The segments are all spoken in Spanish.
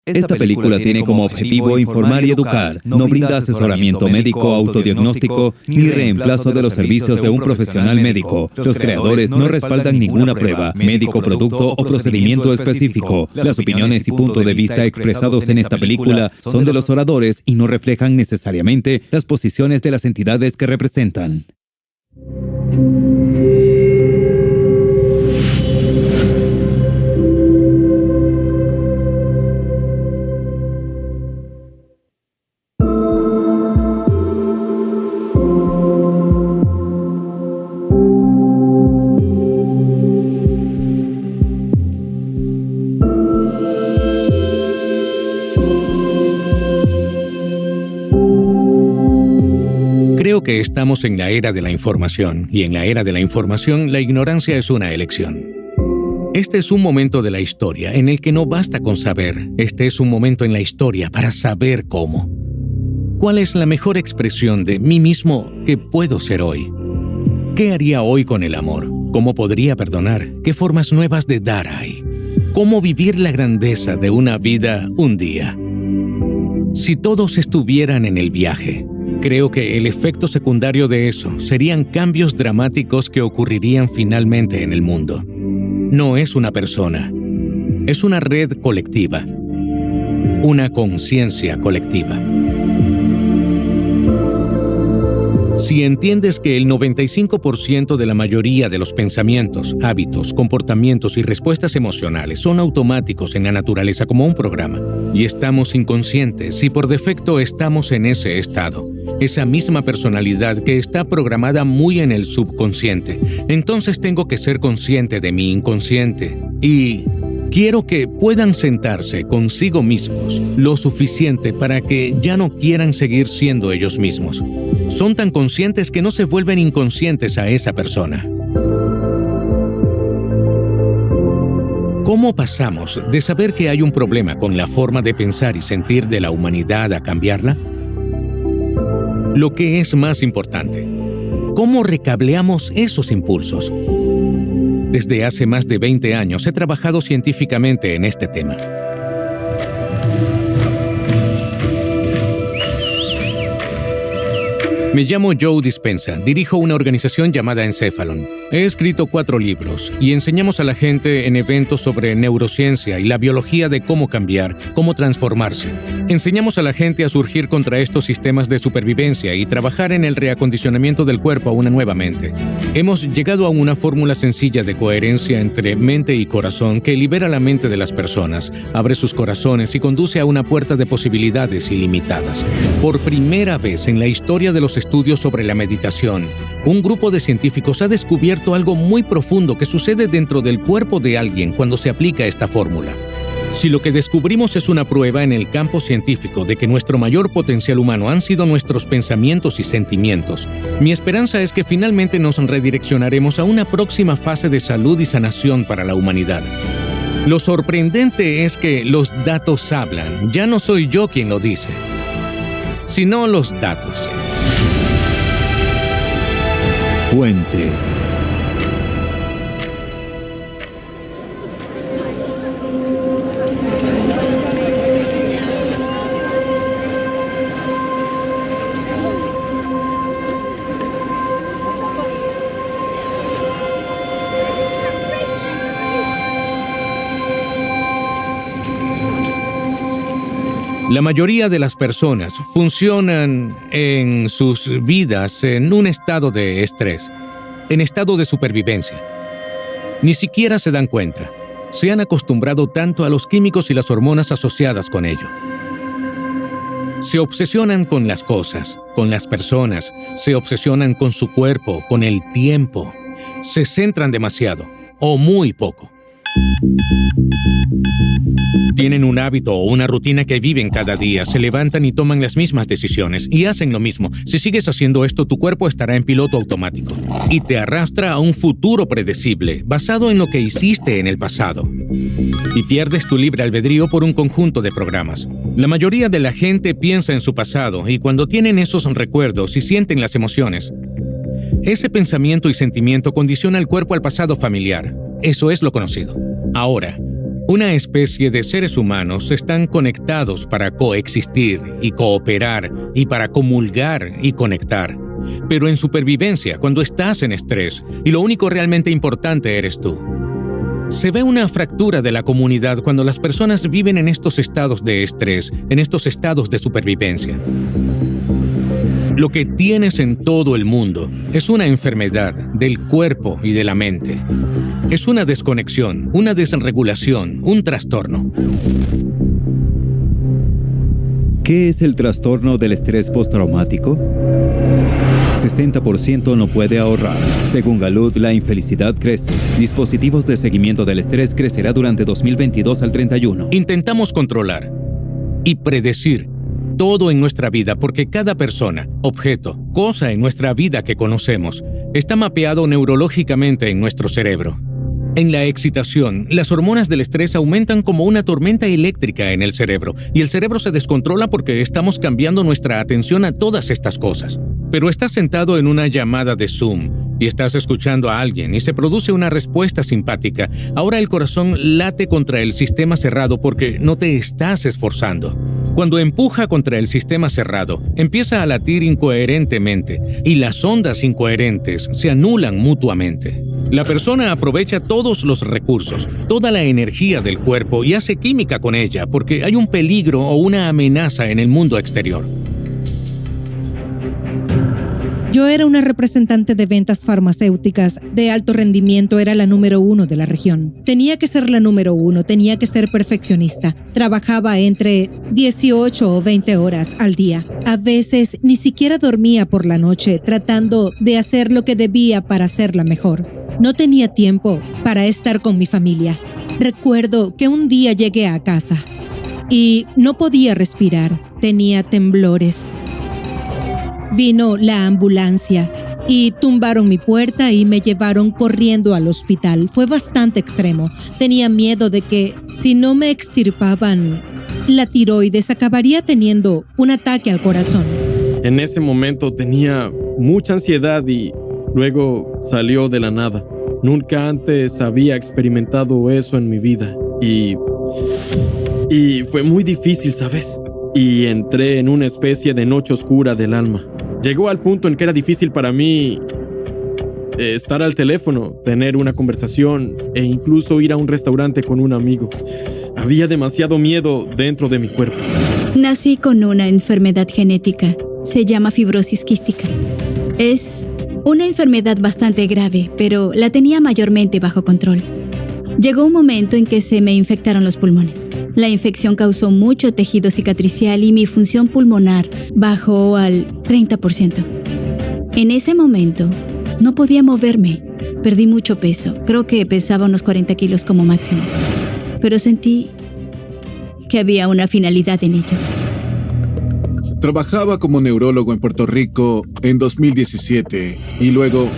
Esta película tiene como objetivo informar y educar, no brinda asesoramiento médico, autodiagnóstico, ni reemplazo de los servicios de un profesional médico. Los creadores no respaldan ninguna prueba, médico, producto o procedimiento específico. Las opiniones y puntos de vista expresados en esta película son de los oradores y no reflejan necesariamente las posiciones de las entidades que representan. Creo que estamos en la era de la información, y en la era de la información, la ignorancia es una elección. Este es un momento de la historia en el que no basta con saber. Este es un momento en la historia para saber cómo. ¿Cuál es la mejor expresión de mí mismo que puedo ser hoy? ¿Qué haría hoy con el amor? ¿Cómo podría perdonar? ¿Qué formas nuevas de dar hay? ¿Cómo vivir la grandeza de una vida un día? Si todos estuvieran en el viaje, creo que el efecto secundario de eso serían cambios dramáticos que ocurrirían finalmente en el mundo. No es una persona, es una red colectiva, una conciencia colectiva. Si entiendes que el 95% de la mayoría de los pensamientos, hábitos, comportamientos y respuestas emocionales son automáticos en la naturaleza como un programa, y estamos inconscientes y por defecto estamos en ese estado, esa misma personalidad que está programada muy en el subconsciente, entonces tengo que ser consciente de mi inconsciente y quiero que puedan sentarse consigo mismos lo suficiente para que ya no quieran seguir siendo ellos mismos. Son tan conscientes que no se vuelven inconscientes a esa persona. ¿Cómo pasamos de saber que hay un problema con la forma de pensar y sentir de la humanidad a cambiarla? Lo que es más importante, ¿cómo recableamos esos impulsos? Desde hace más de 20 años he trabajado científicamente en este tema. Me llamo Joe Dispenza, dirijo una organización llamada Encephalon. He escrito 4 libros y enseñamos a la gente en eventos sobre neurociencia y la biología de cómo cambiar, cómo transformarse. Enseñamos a la gente a surgir contra estos sistemas de supervivencia y trabajar en el reacondicionamiento del cuerpo a una nueva mente. Hemos llegado a una fórmula sencilla de coherencia entre mente y corazón que libera la mente de las personas, abre sus corazones y conduce a una puerta de posibilidades ilimitadas. Por primera vez en la historia de los estudios sobre la meditación, un grupo de científicos ha descubierto algo muy profundo que sucede dentro del cuerpo de alguien cuando se aplica esta fórmula. Si lo que descubrimos es una prueba en el campo científico de que nuestro mayor potencial humano han sido nuestros pensamientos y sentimientos, mi esperanza es que finalmente nos redireccionaremos a una próxima fase de salud y sanación para la humanidad. Lo sorprendente es que los datos hablan. Ya no soy yo quien lo dice, sino los datos. Fuente. La mayoría de las personas funcionan en sus vidas en un estado de estrés, en estado de supervivencia. Ni siquiera se dan cuenta. Se han acostumbrado tanto a los químicos y las hormonas asociadas con ello. Se obsesionan con las cosas, con las personas, se obsesionan con su cuerpo, con el tiempo. Se centran demasiado, o muy poco. Tienen un hábito o una rutina que viven cada día, se levantan y toman las mismas decisiones y hacen lo mismo. Si sigues haciendo esto, tu cuerpo estará en piloto automático y te arrastra a un futuro predecible, basado en lo que hiciste en el pasado. Y pierdes tu libre albedrío por un conjunto de programas. La mayoría de la gente piensa en su pasado y cuando tienen esos recuerdos y sienten las emociones, ese pensamiento y sentimiento condiciona el cuerpo al pasado familiar. Eso es lo conocido. Ahora, Una especie de seres humanos están conectados para coexistir y cooperar y para comulgar y conectar. Pero en supervivencia, cuando estás en estrés y lo único realmente importante eres tú. Se ve una fractura de la comunidad cuando las personas viven en estos estados de estrés, en estos estados de supervivencia. Lo que tienes en todo el mundo es una enfermedad del cuerpo y de la mente. Es una desconexión, una desregulación, un trastorno. ¿Qué es el trastorno del estrés postraumático? 60% no puede ahorrar. Según Gallup, la infelicidad crece. Dispositivos de seguimiento del estrés crecerá durante 2022 al 31. Intentamos controlar y predecir todo en nuestra vida porque cada persona, objeto, cosa en nuestra vida que conocemos está mapeado neurológicamente en nuestro cerebro. En la excitación, las hormonas del estrés aumentan como una tormenta eléctrica en el cerebro y el cerebro se descontrola porque estamos cambiando nuestra atención a todas estas cosas. Pero estás sentado en una llamada de Zoom y estás escuchando a alguien y se produce una respuesta simpática. Ahora el corazón late contra el sistema cerrado porque no te estás esforzando. Cuando empuja contra el sistema cerrado, empieza a latir incoherentemente y las ondas incoherentes se anulan mutuamente. La persona aprovecha todos los recursos, toda la energía del cuerpo y hace química con ella porque hay un peligro o una amenaza en el mundo exterior. Yo era una representante de ventas farmacéuticas de alto rendimiento, era la número 1 de la región. Tenía que ser la número 1, tenía que ser perfeccionista. Trabajaba entre 18 o 20 horas al día. A veces ni siquiera dormía por la noche tratando de hacer lo que debía para hacerla mejor. No tenía tiempo para estar con mi familia. Recuerdo que un día llegué a casa y no podía respirar, tenía temblores. Vino la ambulancia y tumbaron mi puerta y me llevaron corriendo al hospital. Fue bastante extremo. Tenía miedo de que si no me extirpaban la tiroides acabaría teniendo un ataque al corazón. En ese momento tenía mucha ansiedad y luego salió de la nada. Nunca antes había experimentado eso en mi vida y fue muy difícil, ¿sabes? Y entré en una especie de noche oscura del alma. Llegó al punto en que era difícil para mí estar al teléfono, tener una conversación e incluso ir a un restaurante con un amigo. Había demasiado miedo dentro de mi cuerpo. Nací con una enfermedad genética. Se llama fibrosis quística. Es una enfermedad bastante grave, pero la tenía mayormente bajo control. Llegó un momento en que se me infectaron los pulmones. La infección causó mucho tejido cicatricial y mi función pulmonar bajó al 30%. En ese momento, no podía moverme. Perdí mucho peso. Creo que pesaba unos 40 kilos como máximo. Pero sentí que había una finalidad en ello. Trabajaba como neurólogo en Puerto Rico en 2017 y luego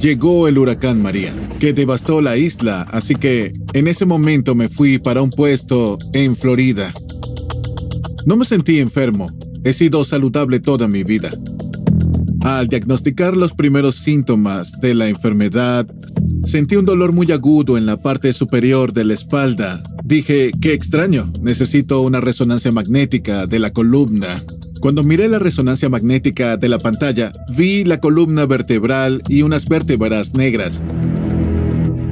llegó el huracán María, que devastó la isla, así que en ese momento me fui para un puesto en Florida. No me sentí enfermo, he sido saludable toda mi vida. Al diagnosticar los primeros síntomas de la enfermedad, sentí un dolor muy agudo en la parte superior de la espalda. Dije, qué extraño, necesito una resonancia magnética de la columna. Cuando miré la resonancia magnética de la pantalla, vi la columna vertebral y unas vértebras negras.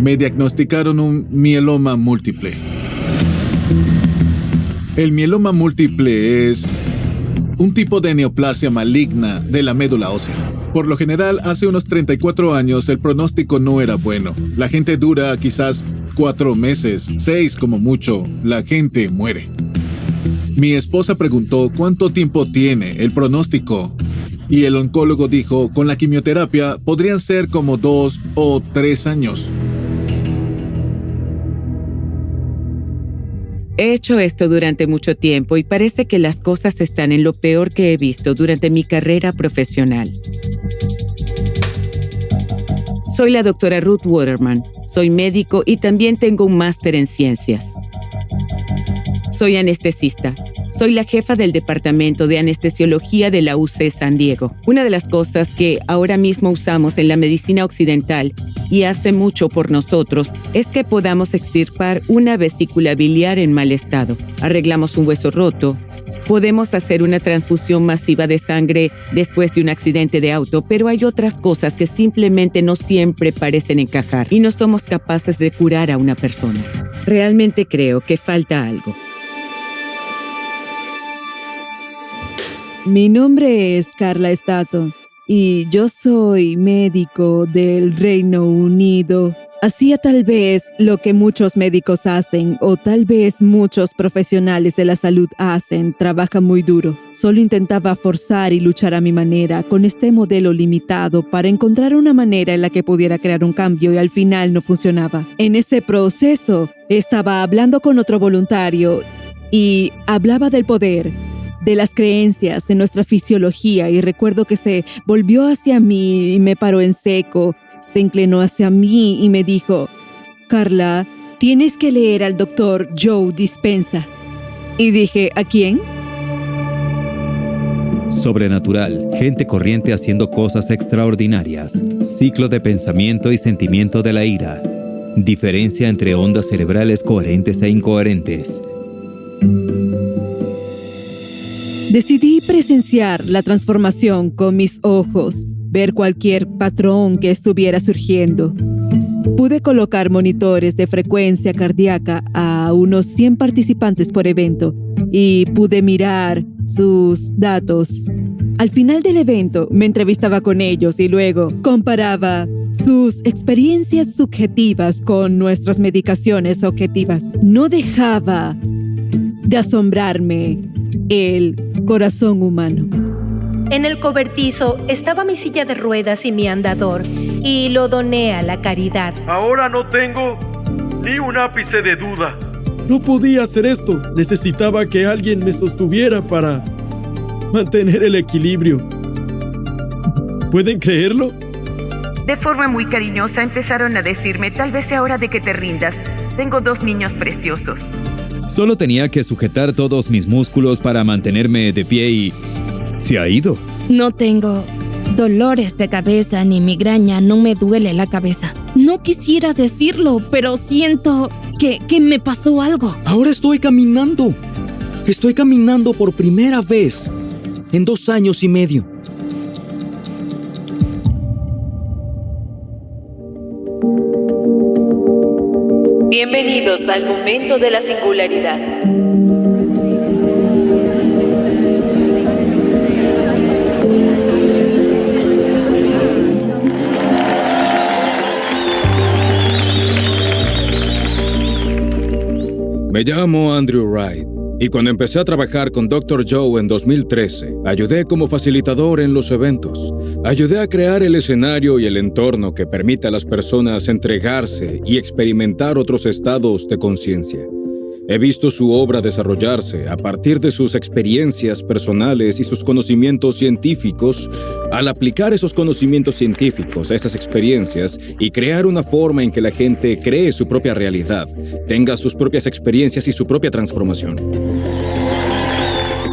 Me diagnosticaron un mieloma múltiple. El mieloma múltiple es un tipo de neoplasia maligna de la médula ósea. Por lo general, hace unos 34 años el pronóstico no era bueno. La gente dura quizás 4 meses, 6 como mucho, la gente muere. Mi esposa preguntó cuánto tiempo tiene el pronóstico y el oncólogo dijo, con la quimioterapia podrían ser como 2 o 3 años. He hecho esto durante mucho tiempo y parece que las cosas están en lo peor que he visto durante mi carrera profesional. Soy la doctora Ruth Waterman. Soy médico y también tengo un máster en ciencias. Soy anestesista. Soy la jefa del departamento de anestesiología de la UC San Diego. Una de las cosas que ahora mismo usamos en la medicina occidental y hace mucho por nosotros es que podamos extirpar una vesícula biliar en mal estado. Arreglamos un hueso roto. Podemos hacer una transfusión masiva de sangre después de un accidente de auto, pero hay otras cosas que simplemente no siempre parecen encajar y no somos capaces de curar a una persona. Realmente creo que falta algo. Mi nombre es Carla Staton y yo soy médico del Reino Unido. Hacía tal vez lo que muchos médicos hacen o tal vez muchos profesionales de la salud hacen, trabaja muy duro. Solo intentaba forzar y luchar a mi manera con este modelo limitado para encontrar una manera en la que pudiera crear un cambio y al final no funcionaba. En ese proceso estaba hablando con otro voluntario y hablaba del poder, de las creencias en nuestra fisiología y recuerdo que se volvió hacia mí y me paró en seco. Se inclinó hacia mí y me dijo, Carla, tienes que leer al Dr. Joe Dispenza. Y dije, ¿a quién? Sobrenatural, gente corriente haciendo cosas extraordinarias. Ciclo de pensamiento y sentimiento de la ira. Diferencia entre ondas cerebrales coherentes e incoherentes. Decidí presenciar la transformación con mis ojos, ver cualquier patrón que estuviera surgiendo. Pude colocar monitores de frecuencia cardíaca a unos 100 participantes por evento y pude mirar sus datos. Al final del evento me entrevistaba con ellos y luego comparaba sus experiencias subjetivas con nuestras medicaciones objetivas. No dejaba de asombrarme el corazón humano. En el cobertizo estaba mi silla de ruedas y mi andador, y lo doné a la caridad. Ahora no tengo ni un ápice de duda. No podía hacer esto. Necesitaba que alguien me sostuviera para mantener el equilibrio. ¿Pueden creerlo? De forma muy cariñosa empezaron a decirme, tal vez sea hora de que te rindas. Tengo 2 niños preciosos. Solo tenía que sujetar todos mis músculos para mantenerme de pie y... ¿se ha ido? No tengo dolores de cabeza ni migraña, no me duele la cabeza. No quisiera decirlo, pero siento que me pasó algo. Ahora estoy caminando. Estoy caminando por primera vez en 2 años y medio. Bienvenidos al momento de la singularidad. Me llamo Andrew Wright y cuando empecé a trabajar con Dr. Joe en 2013, ayudé como facilitador en los eventos. Ayudé a crear el escenario y el entorno que permita a las personas entregarse y experimentar otros estados de conciencia. He visto su obra desarrollarse a partir de sus experiencias personales y sus conocimientos científicos, al aplicar esos conocimientos científicos a esas experiencias y crear una forma en que la gente cree su propia realidad, tenga sus propias experiencias y su propia transformación.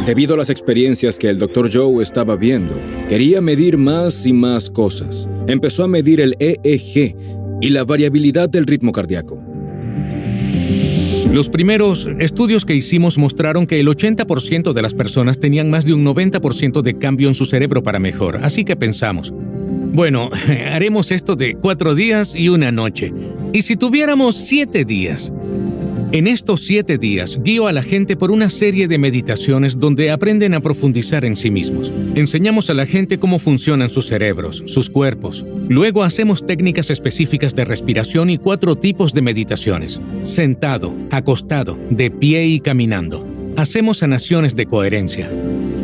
Debido a las experiencias que el Dr. Joe estaba viendo, quería medir más y más cosas. Empezó a medir el EEG y la variabilidad del ritmo cardíaco. Los primeros estudios que hicimos mostraron que el 80% de las personas tenían más de un 90% de cambio en su cerebro para mejor. Así que pensamos, bueno, haremos esto de 4 días y 1 noche. ¿Y si tuviéramos 7 días? En estos 7 días, guío a la gente por una serie de meditaciones donde aprenden a profundizar en sí mismos. Enseñamos a la gente cómo funcionan sus cerebros, sus cuerpos. Luego hacemos técnicas específicas de respiración y 4 tipos de meditaciones: sentado, acostado, de pie y caminando. Hacemos sanaciones de coherencia.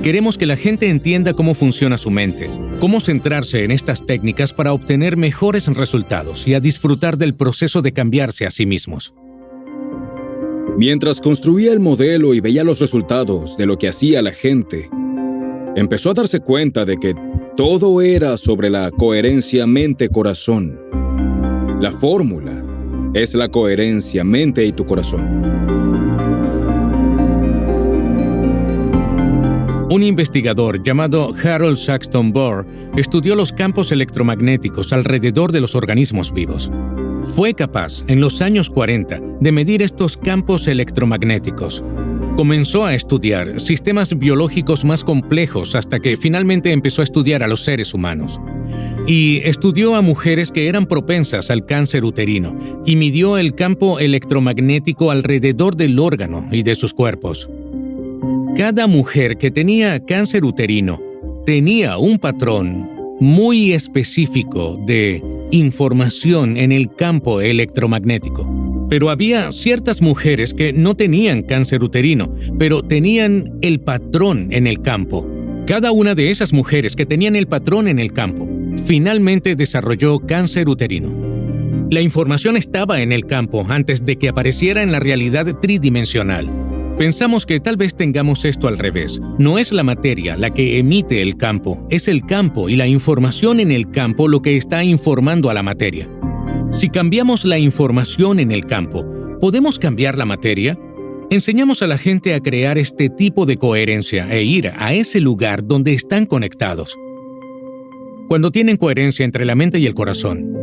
Queremos que la gente entienda cómo funciona su mente, cómo centrarse en estas técnicas para obtener mejores resultados y a disfrutar del proceso de cambiarse a sí mismos. Mientras construía el modelo y veía los resultados de lo que hacía la gente, empezó a darse cuenta de que todo era sobre la coherencia mente-corazón. La fórmula es la coherencia mente y tu corazón. un investigador llamado Harold Saxton Burr estudió los campos electromagnéticos alrededor de los organismos vivos. Fue capaz, en los años 40, de medir estos campos electromagnéticos. Comenzó a estudiar sistemas biológicos más complejos hasta que finalmente empezó a estudiar a los seres humanos. Y estudió a mujeres que eran propensas al cáncer uterino y midió el campo electromagnético alrededor del órgano y de sus cuerpos. Cada mujer que tenía cáncer uterino tenía un patrón muy específico de información en el campo electromagnético. Pero había ciertas mujeres que no tenían cáncer uterino, pero tenían el patrón en el campo. Cada una de esas mujeres que tenían el patrón en el campo finalmente desarrolló cáncer uterino. La información estaba en el campo antes de que apareciera en la realidad tridimensional. Pensamos que tal vez tengamos esto al revés. No es la materia la que emite el campo, es el campo y la información en el campo lo que está informando a la materia. Si cambiamos la información en el campo, ¿podemos cambiar la materia? Enseñamos a la gente a crear este tipo de coherencia e ir a ese lugar donde están conectados. Cuando tienen coherencia entre la mente y el corazón,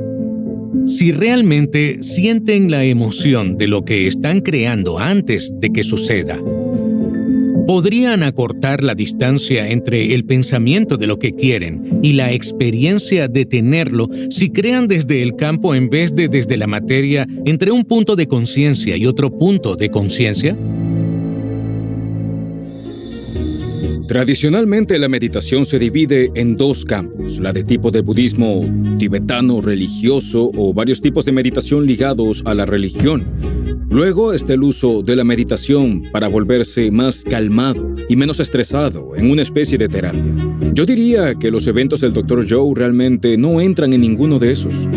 si realmente sienten la emoción de lo que están creando antes de que suceda, podrían acortar la distancia entre el pensamiento de lo que quieren y la experiencia de tenerlo si crean desde el campo en vez de desde la materia entre un punto de conciencia y otro punto de conciencia. Tradicionalmente la meditación se divide en dos campos, la de tipo de budismo tibetano religioso o varios tipos de meditación ligados a la religión. Luego está el uso de la meditación para volverse más calmado y menos estresado en una especie de terapia. Yo diría que los eventos del Dr. Joe realmente no entran en ninguno de esos.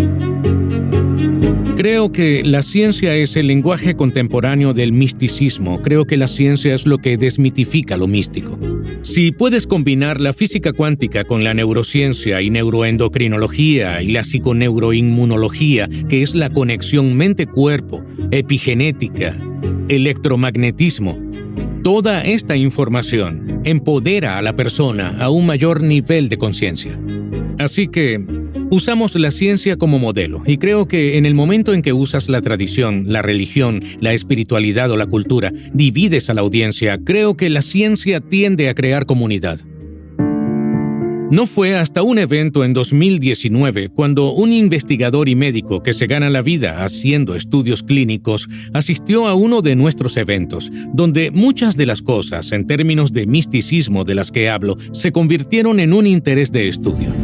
Creo que la ciencia es el lenguaje contemporáneo del misticismo. Creo que la ciencia es lo que desmitifica lo místico. Si puedes combinar la física cuántica con la neurociencia y neuroendocrinología y la psiconeuroinmunología, que es la conexión mente-cuerpo, epigenética, electromagnetismo, toda esta información empodera a la persona a un mayor nivel de conciencia. Así que usamos la ciencia como modelo, y creo que en el momento en que usas la tradición, la religión, la espiritualidad o la cultura, divides a la audiencia, creo que la ciencia tiende a crear comunidad. No fue hasta un evento en 2019 cuando un investigador y médico que se gana la vida haciendo estudios clínicos asistió a uno de nuestros eventos, donde muchas de las cosas, en términos de misticismo de las que hablo, se convirtieron en un interés de estudio.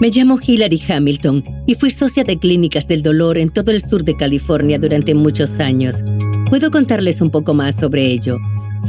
Me llamo Hilary Hamilton y fui socia de clínicas del dolor en todo el sur de California durante muchos años. Puedo contarles un poco más sobre ello.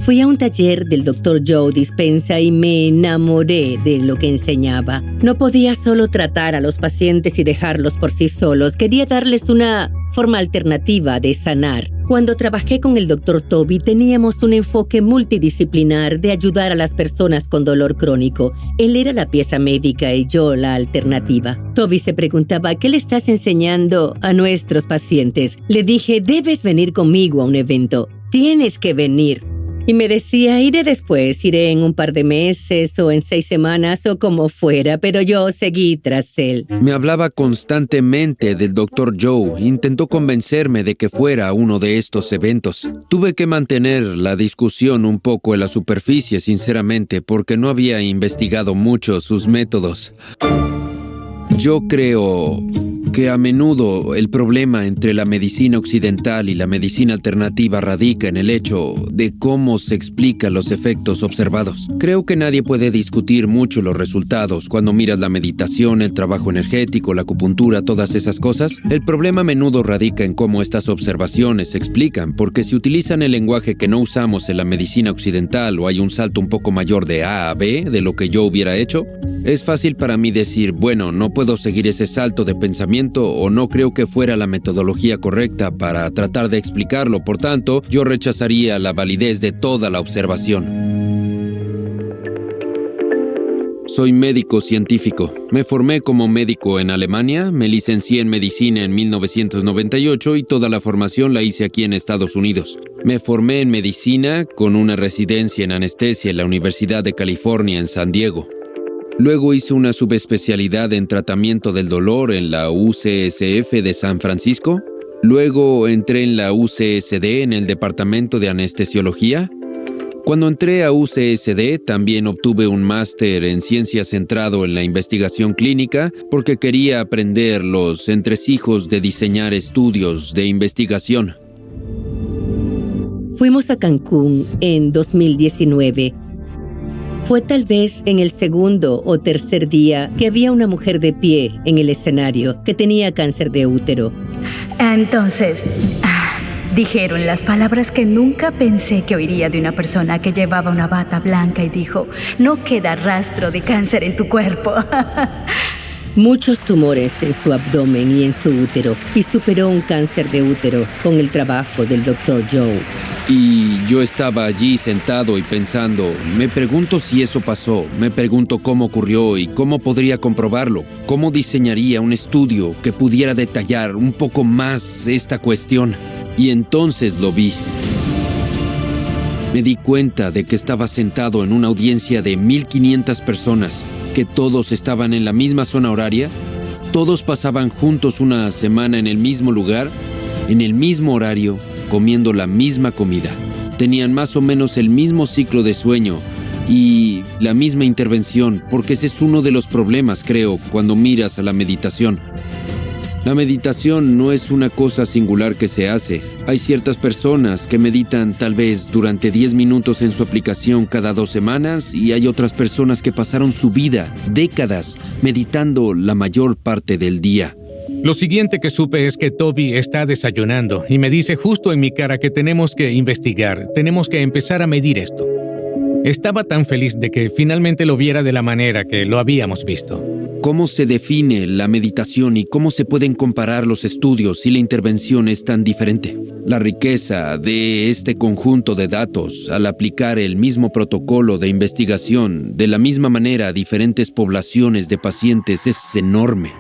Fui a un taller del Dr. Joe Dispenza y me enamoré de lo que enseñaba. No podía solo tratar a los pacientes y dejarlos por sí solos. Quería darles una forma alternativa de sanar. Cuando trabajé con el Dr. Toby, teníamos un enfoque multidisciplinar de ayudar a las personas con dolor crónico. Él era la pieza médica y yo la alternativa. Toby se preguntaba, ¿qué le estás enseñando a nuestros pacientes? Le dije, debes venir conmigo a un evento. Tienes que venir. Y me decía, iré después, iré en un par de meses o en 6 semanas o como fuera, pero yo seguí tras él. Me hablaba constantemente del Dr. Joe. Intentó convencerme de que fuera a uno de estos eventos. Tuve que mantener la discusión un poco en la superficie, sinceramente, porque no había investigado mucho sus métodos. Yo creo que a menudo el problema entre la medicina occidental y la medicina alternativa radica en el hecho de cómo se explican los efectos observados. Creo que nadie puede discutir mucho los resultados cuando miras la meditación, el trabajo energético, la acupuntura, todas esas cosas. El problema a menudo radica en cómo estas observaciones se explican, porque si utilizan el lenguaje que no usamos en la medicina occidental o hay un salto un poco mayor de A a B de lo que yo hubiera hecho, es fácil para mí decir, bueno, no puedo seguir ese salto de pensamiento o no creo que fuera la metodología correcta para tratar de explicarlo, por tanto, yo rechazaría la validez de toda la observación. Soy médico científico. Me formé como médico en Alemania, me licencié en medicina en 1998 y toda la formación la hice aquí en Estados Unidos. Me formé en medicina con una residencia en anestesia en la Universidad de California en San Diego. Luego hice una subespecialidad en tratamiento del dolor en la UCSF de San Francisco. Luego entré en la UCSD en el departamento de anestesiología. Cuando entré a UCSD, también obtuve un máster en ciencias centrado en la investigación clínica porque quería aprender los entresijos de diseñar estudios de investigación. Fuimos a Cancún en 2019. Fue tal vez en el segundo o tercer día que había una mujer de pie en el escenario que tenía cáncer de útero. Entonces, dijeron las palabras que nunca pensé que oiría de una persona que llevaba una bata blanca y dijo: no queda rastro de cáncer en tu cuerpo. Muchos tumores en su abdomen y en su útero, y superó un cáncer de útero con el trabajo del Dr. Joe. Y yo estaba allí sentado y pensando, me pregunto si eso pasó, me pregunto cómo ocurrió y cómo podría comprobarlo, cómo diseñaría un estudio que pudiera detallar un poco más esta cuestión. Y entonces lo vi. Me di cuenta de que estaba sentado en una audiencia de 1,500 personas, que todos estaban en la misma zona horaria, todos pasaban juntos una semana en el mismo lugar, en el mismo horario, comiendo la misma comida. Tenían más o menos el mismo ciclo de sueño y la misma intervención, porque ese es uno de los problemas, creo, cuando miras a la meditación. La meditación no es una cosa singular que se hace. Hay ciertas personas que meditan tal vez durante 10 minutos en su aplicación cada 2 semanas y hay otras personas que pasaron su vida, décadas, meditando la mayor parte del día. Lo siguiente que supe es que Toby está desayunando y me dice justo en mi cara que tenemos que investigar, tenemos que empezar a medir esto. Estaba tan feliz de que finalmente lo viera de la manera que lo habíamos visto. ¿Cómo se define la meditación y cómo se pueden comparar los estudios si la intervención es tan diferente? La riqueza de este conjunto de datos al aplicar el mismo protocolo de investigación de la misma manera a diferentes poblaciones de pacientes es enorme.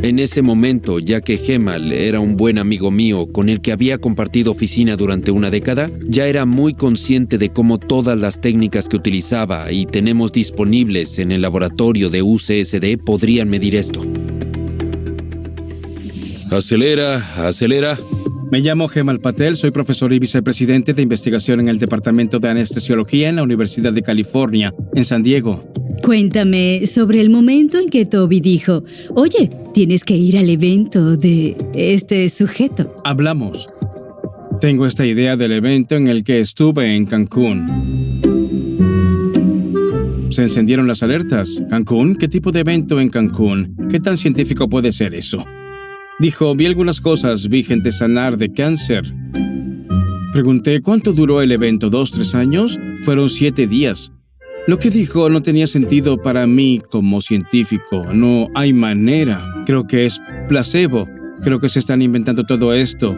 En ese momento, ya que Gemal era un buen amigo mío con el que había compartido oficina durante una década, ya era muy consciente de cómo todas las técnicas que utilizaba y tenemos disponibles en el laboratorio de UCSD podrían medir esto. Acelera. Me llamo Gemal Patel, soy profesor y vicepresidente de investigación en el Departamento de Anestesiología en la Universidad de California, en San Diego. Cuéntame sobre el momento en que Toby dijo: oye, tienes que ir al evento de este sujeto. Hablamos. Tengo esta idea del evento en el que estuve en Cancún. Se encendieron las alertas. ¿Cancún? ¿Qué tipo de evento en Cancún? ¿Qué tan científico puede ser eso? Dijo, vi algunas cosas, vi gente sanar de cáncer. Pregunté, ¿cuánto duró el evento? ¿2, 3 años? Fueron 7 días. Lo que dijo no tenía sentido para mí como científico. No hay manera. Creo que es placebo. Creo que se están inventando todo esto.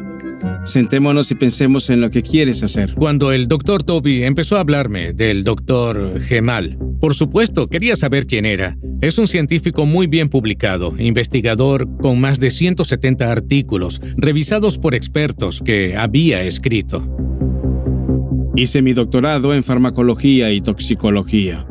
Sentémonos y pensemos en lo que quieres hacer. Cuando el Dr. Toby empezó a hablarme del Dr. Gemal, por supuesto, quería saber quién era. Es un científico muy bien publicado, investigador con más de 170 artículos, revisados por expertos que había escrito. Hice mi doctorado en farmacología y toxicología.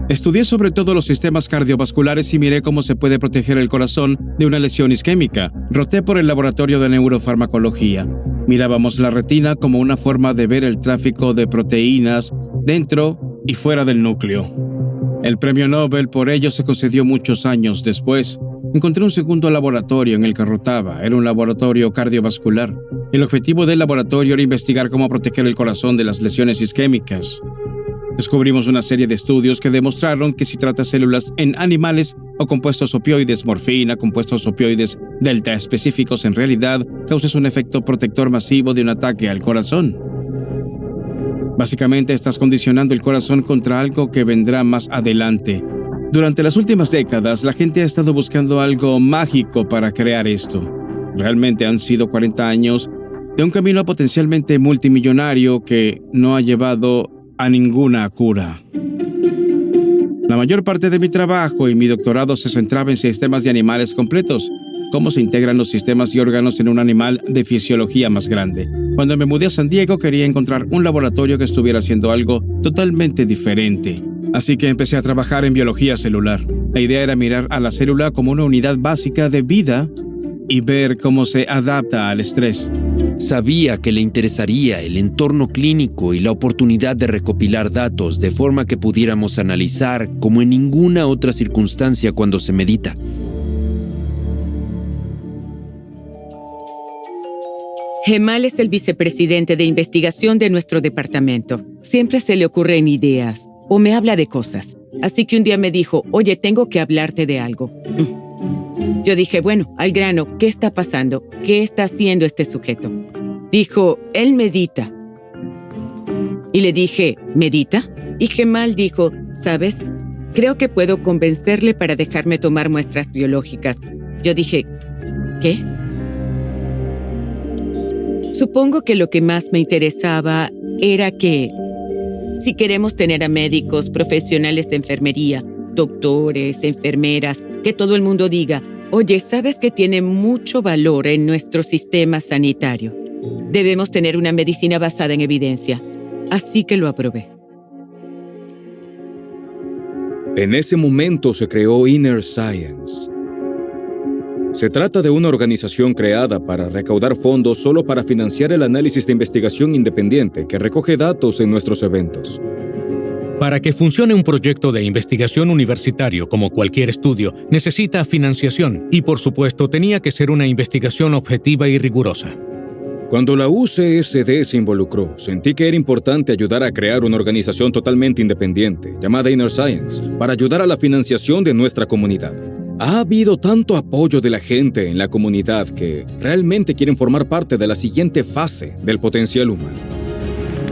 Estudié sobre todo los sistemas cardiovasculares y miré cómo se puede proteger el corazón de una lesión isquémica. Roté por el laboratorio de neurofarmacología. Mirábamos la retina como una forma de ver el tráfico de proteínas dentro y fuera del núcleo. El premio Nobel por ello se concedió muchos años después. Encontré un segundo laboratorio en el que rotaba. Era un laboratorio cardiovascular. El objetivo del laboratorio era investigar cómo proteger el corazón de las lesiones isquémicas. Descubrimos una serie de estudios que demostraron que si tratas células en animales o compuestos opioides, morfina, compuestos opioides delta específicos, en realidad causas un efecto protector masivo de un ataque al corazón. Básicamente estás condicionando el corazón contra algo que vendrá más adelante. Durante las últimas décadas, la gente ha estado buscando algo mágico para crear esto. Realmente han sido 40 años de un camino potencialmente multimillonario que no ha llevado a ninguna cura. La mayor parte de mi trabajo y mi doctorado se centraba en sistemas de animales completos, cómo se integran los sistemas y órganos en un animal de fisiología más grande. Cuando me mudé a San Diego quería encontrar un laboratorio que estuviera haciendo algo totalmente diferente. Así que empecé a trabajar en biología celular. La idea era mirar a la célula como una unidad básica de vida y ver cómo se adapta al estrés. Sabía que le interesaría el entorno clínico y la oportunidad de recopilar datos de forma que pudiéramos analizar como en ninguna otra circunstancia cuando se medita. Gemal es el vicepresidente de investigación de nuestro departamento. Siempre se le ocurren ideas o me habla de cosas. Así que un día me dijo, oye, tengo que hablarte de algo. Yo dije, bueno, al grano, ¿qué está pasando? ¿Qué está haciendo este sujeto? Dijo, él medita. Y le dije, ¿medita? Y Gemal dijo, ¿sabes? Creo que puedo convencerle para dejarme tomar muestras biológicas. Yo dije, ¿qué? Supongo que lo que más me interesaba era que si queremos tener a médicos, profesionales de enfermería, doctores, enfermeras, que todo el mundo diga, oye, ¿sabes que tiene mucho valor en nuestro sistema sanitario? Debemos tener una medicina basada en evidencia. Así que lo aprobé. En ese momento se creó Inner Science. Se trata de una organización creada para recaudar fondos solo para financiar el análisis de investigación independiente que recoge datos en nuestros eventos. Para que funcione un proyecto de investigación universitario como cualquier estudio, necesita financiación y, por supuesto, tenía que ser una investigación objetiva y rigurosa. Cuando la UCSD se involucró, sentí que era importante ayudar a crear una organización totalmente independiente, llamada Inner Science, para ayudar a la financiación de nuestra comunidad. Ha habido tanto apoyo de la gente en la comunidad que realmente quieren formar parte de la siguiente fase del potencial humano.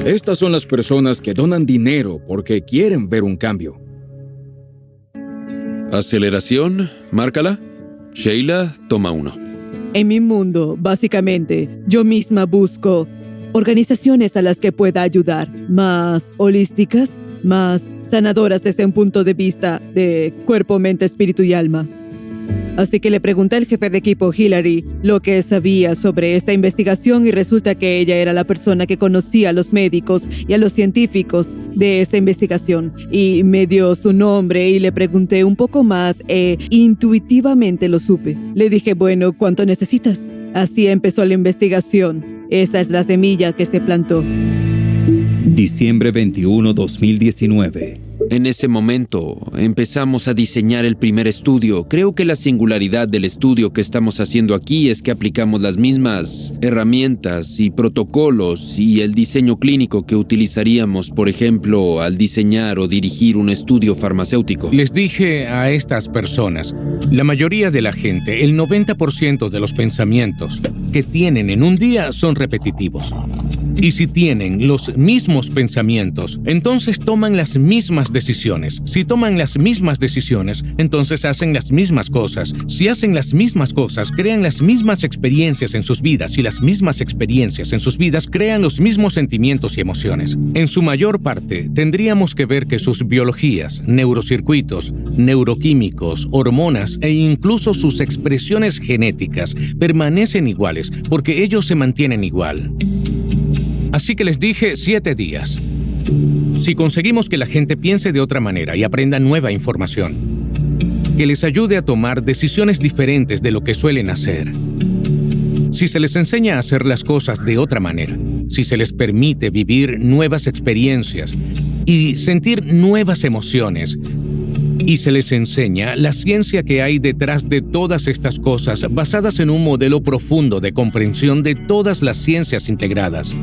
Estas son las personas que donan dinero porque quieren ver un cambio. Aceleración, márcala. Sheila, toma 1. En mi mundo, básicamente, yo misma busco organizaciones a las que pueda ayudar, más holísticas, más sanadoras desde un punto de vista de cuerpo, mente, espíritu y alma. Así que le pregunté al jefe de equipo, Hillary, lo que sabía sobre esta investigación y resulta que ella era la persona que conocía a los médicos y a los científicos de esta investigación. Y me dio su nombre y le pregunté un poco más e intuitivamente lo supe. Le dije, bueno, ¿cuánto necesitas? Así empezó la investigación. Esa es la semilla que se plantó. Diciembre 21, 2019. En ese momento, empezamos a diseñar el primer estudio. Creo que la singularidad del estudio que estamos haciendo aquí es que aplicamos las mismas herramientas y protocolos y el diseño clínico que utilizaríamos, por ejemplo, al diseñar o dirigir un estudio farmacéutico. Les dije a estas personas, la mayoría de la gente, el 90% de los pensamientos que tienen en un día son repetitivos. Y si tienen los mismos pensamientos, entonces toman las mismas decisiones. Si toman las mismas decisiones, entonces hacen las mismas cosas. Si hacen las mismas cosas, crean las mismas experiencias en sus vidas y las mismas experiencias en sus vidas crean los mismos sentimientos y emociones. En su mayor parte, tendríamos que ver que sus biologías, neurocircuitos, neuroquímicos, hormonas e incluso sus expresiones genéticas permanecen iguales porque ellos se mantienen igual. Así que les dije 7 días. Si conseguimos que la gente piense de otra manera y aprenda nueva información, que les ayude a tomar decisiones diferentes de lo que suelen hacer, si se les enseña a hacer las cosas de otra manera, si se les permite vivir nuevas experiencias y sentir nuevas emociones, y se les enseña la ciencia que hay detrás de todas estas cosas basadas en un modelo profundo de comprensión de todas las ciencias integradas.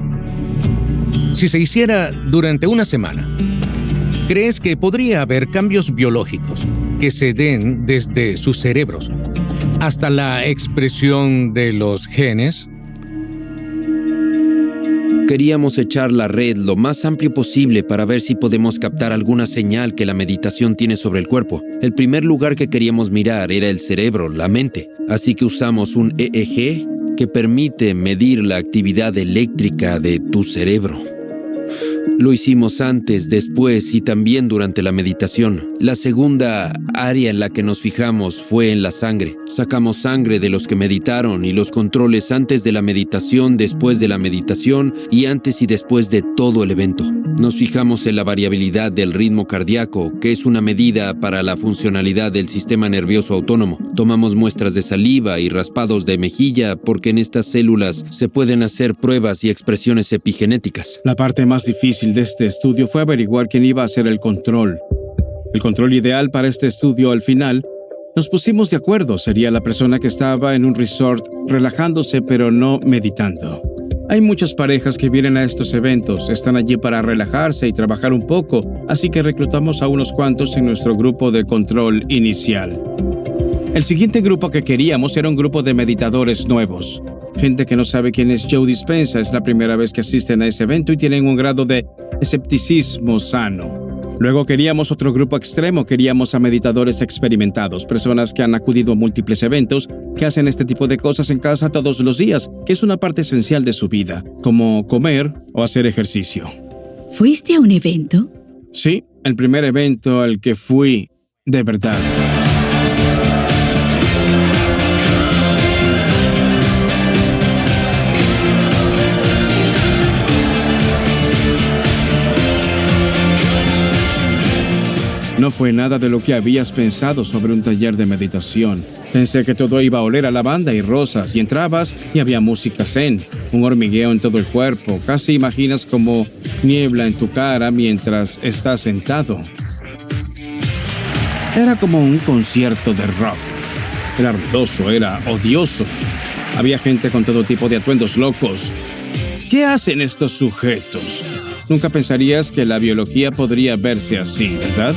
Si se hiciera durante una semana, ¿crees que podría haber cambios biológicos que se den desde sus cerebros hasta la expresión de los genes? Queríamos echar la red lo más amplio posible para ver si podemos captar alguna señal que la meditación tiene sobre el cuerpo. El primer lugar que queríamos mirar era el cerebro, la mente. Así que usamos un EEG que permite medir la actividad eléctrica de tu cerebro. Lo hicimos antes, después y también durante la meditación. La segunda área en la que nos fijamos fue en la sangre. Sacamos sangre de los que meditaron y los controles antes de la meditación, después de la meditación y antes y después de todo el evento. Nos fijamos en la variabilidad del ritmo cardíaco, que es una medida para la funcionalidad del sistema nervioso autónomo. Tomamos muestras de saliva y raspados de mejilla porque en estas células se pueden hacer pruebas y expresiones epigenéticas. La parte más difícil de este estudio fue averiguar quién iba a hacer el control. El control ideal para este estudio al final, nos pusimos de acuerdo, sería la persona que estaba en un resort relajándose pero no meditando. Hay muchas parejas que vienen a estos eventos, están allí para relajarse y trabajar un poco, así que reclutamos a unos cuantos en nuestro grupo de control inicial. El siguiente grupo que queríamos era un grupo de meditadores nuevos. Gente que no sabe quién es Joe Dispenza, es la primera vez que asisten a ese evento y tienen un grado de escepticismo sano. Luego queríamos otro grupo extremo, queríamos a meditadores experimentados, personas que han acudido a múltiples eventos, que hacen este tipo de cosas en casa todos los días, que es una parte esencial de su vida, como comer o hacer ejercicio. ¿Fuiste a un evento? Sí, el primer evento al que fui de verdad. No fue nada de lo que habías pensado sobre un taller de meditación. Pensé que todo iba a oler a lavanda y rosas, y entrabas y había música zen, un hormigueo en todo el cuerpo. Casi imaginas como niebla en tu cara mientras estás sentado. Era como un concierto de rock. Era ruidoso, era odioso. Había gente con todo tipo de atuendos locos. ¿Qué hacen estos sujetos? Nunca pensarías que la biología podría verse así, ¿verdad?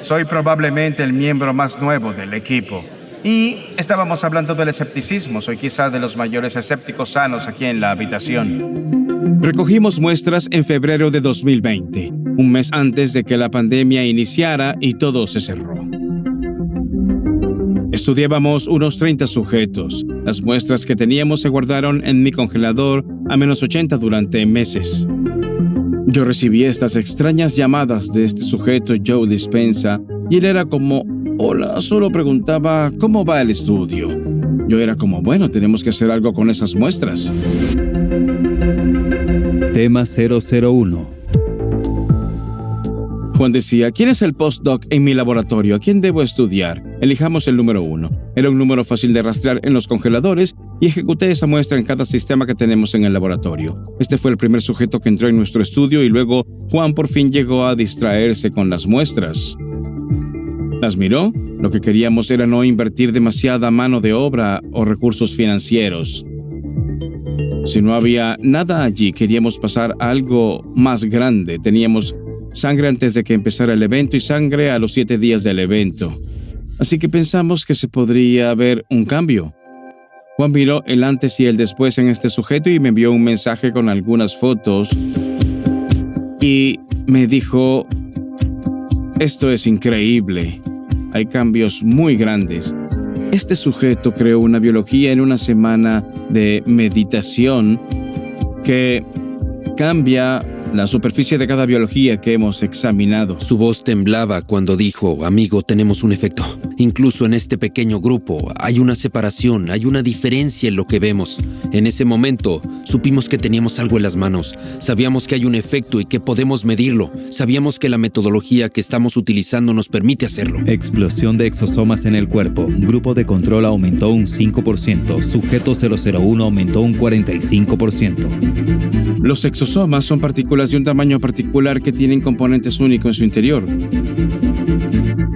Soy probablemente el miembro más nuevo del equipo. Y estábamos hablando del escepticismo. Soy quizá de los mayores escépticos sanos aquí en la habitación. Recogimos muestras en febrero de 2020, un mes antes de que la pandemia iniciara y todo se cerró. Estudiábamos unos 30 sujetos. Las muestras que teníamos se guardaron en mi congelador a -80 durante meses. Yo recibí estas extrañas llamadas de este sujeto, Joe Dispenza, y él era como, hola, solo preguntaba, ¿cómo va el estudio? Yo era como, bueno, tenemos que hacer algo con esas muestras. Tema 001. Juan decía, ¿quién es el postdoc en mi laboratorio? ¿A quién debo estudiar? Elijamos el número 1. Era un número fácil de rastrear en los congeladores y ejecuté esa muestra en cada sistema que tenemos en el laboratorio. Este fue el primer sujeto que entró en nuestro estudio y luego Juan por fin llegó a distraerse con las muestras. Las miró. Lo que queríamos era no invertir demasiada mano de obra o recursos financieros. Si no había nada allí, queríamos pasar a algo más grande. Teníamos sangre antes de que empezara el evento y sangre a los 7 días del evento. Así que pensamos que se podría ver un cambio. Juan miró el antes y el después en este sujeto y me envió un mensaje con algunas fotos y me dijo, esto es increíble. Hay cambios muy grandes. Este sujeto creó una biología en una semana de meditación que cambia la superficie de cada biología que hemos examinado. Su voz temblaba cuando dijo, amigo, tenemos un efecto. Incluso en este pequeño grupo hay una separación, hay una diferencia en lo que vemos. En ese momento supimos que teníamos algo en las manos. Sabíamos que hay un efecto y que podemos medirlo. Sabíamos que la metodología que estamos utilizando nos permite hacerlo. Explosión de exosomas en el cuerpo. Grupo de control aumentó un 5%. Sujeto 001 aumentó un 45%. Los exosomas son partículas de un tamaño particular que tienen componentes únicos en su interior.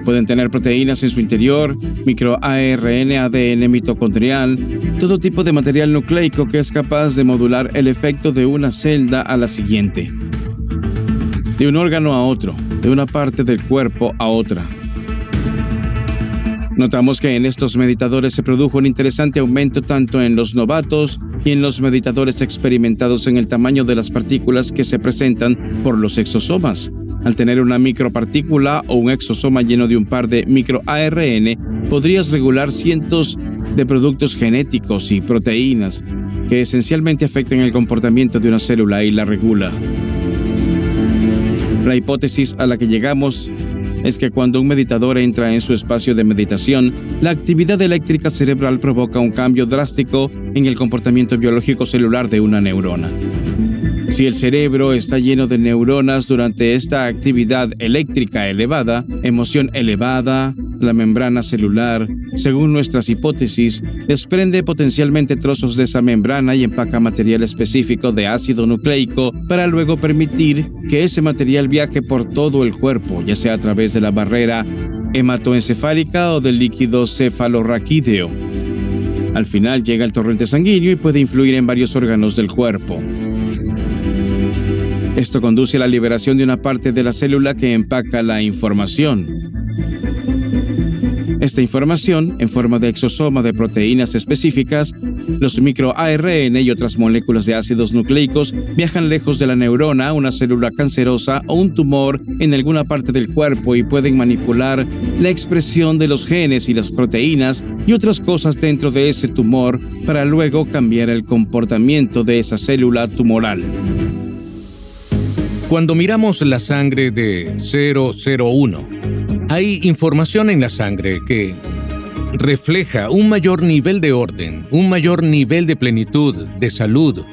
Pueden tener proteínas en su interior, microARN, ADN mitocondrial, todo tipo de material nucleico que es capaz de modular el efecto de una celda a la siguiente, de un órgano a otro, de una parte del cuerpo a otra. Notamos que en estos meditadores se produjo un interesante aumento tanto en los novatos y en los meditadores experimentados en el tamaño de las partículas que se presentan por los exosomas. Al tener una micropartícula o un exosoma lleno de un par de microARN, podrías regular cientos de productos genéticos y proteínas que esencialmente afectan el comportamiento de una célula y la regula. La hipótesis a la que llegamos es que cuando un meditador entra en su espacio de meditación, la actividad eléctrica cerebral provoca un cambio drástico en el comportamiento biológico celular de una neurona. Si el cerebro está lleno de neuronas durante esta actividad eléctrica elevada, emoción elevada, la membrana celular, según nuestras hipótesis, desprende potencialmente trozos de esa membrana y empaca material específico de ácido nucleico para luego permitir que ese material viaje por todo el cuerpo, ya sea a través de la barrera hematoencefálica o del líquido cefalorraquídeo. Al final llega al torrente sanguíneo y puede influir en varios órganos del cuerpo. Esto conduce a la liberación de una parte de la célula que empaca la información. Esta información, en forma de exosoma de proteínas específicas, los microARN y otras moléculas de ácidos nucleicos viajan lejos de la neurona a una célula cancerosa o un tumor en alguna parte del cuerpo y pueden manipular la expresión de los genes y las proteínas y otras cosas dentro de ese tumor para luego cambiar el comportamiento de esa célula tumoral. Cuando miramos la sangre de 001, hay información en la sangre que refleja un mayor nivel de orden, un mayor nivel de plenitud, de salud.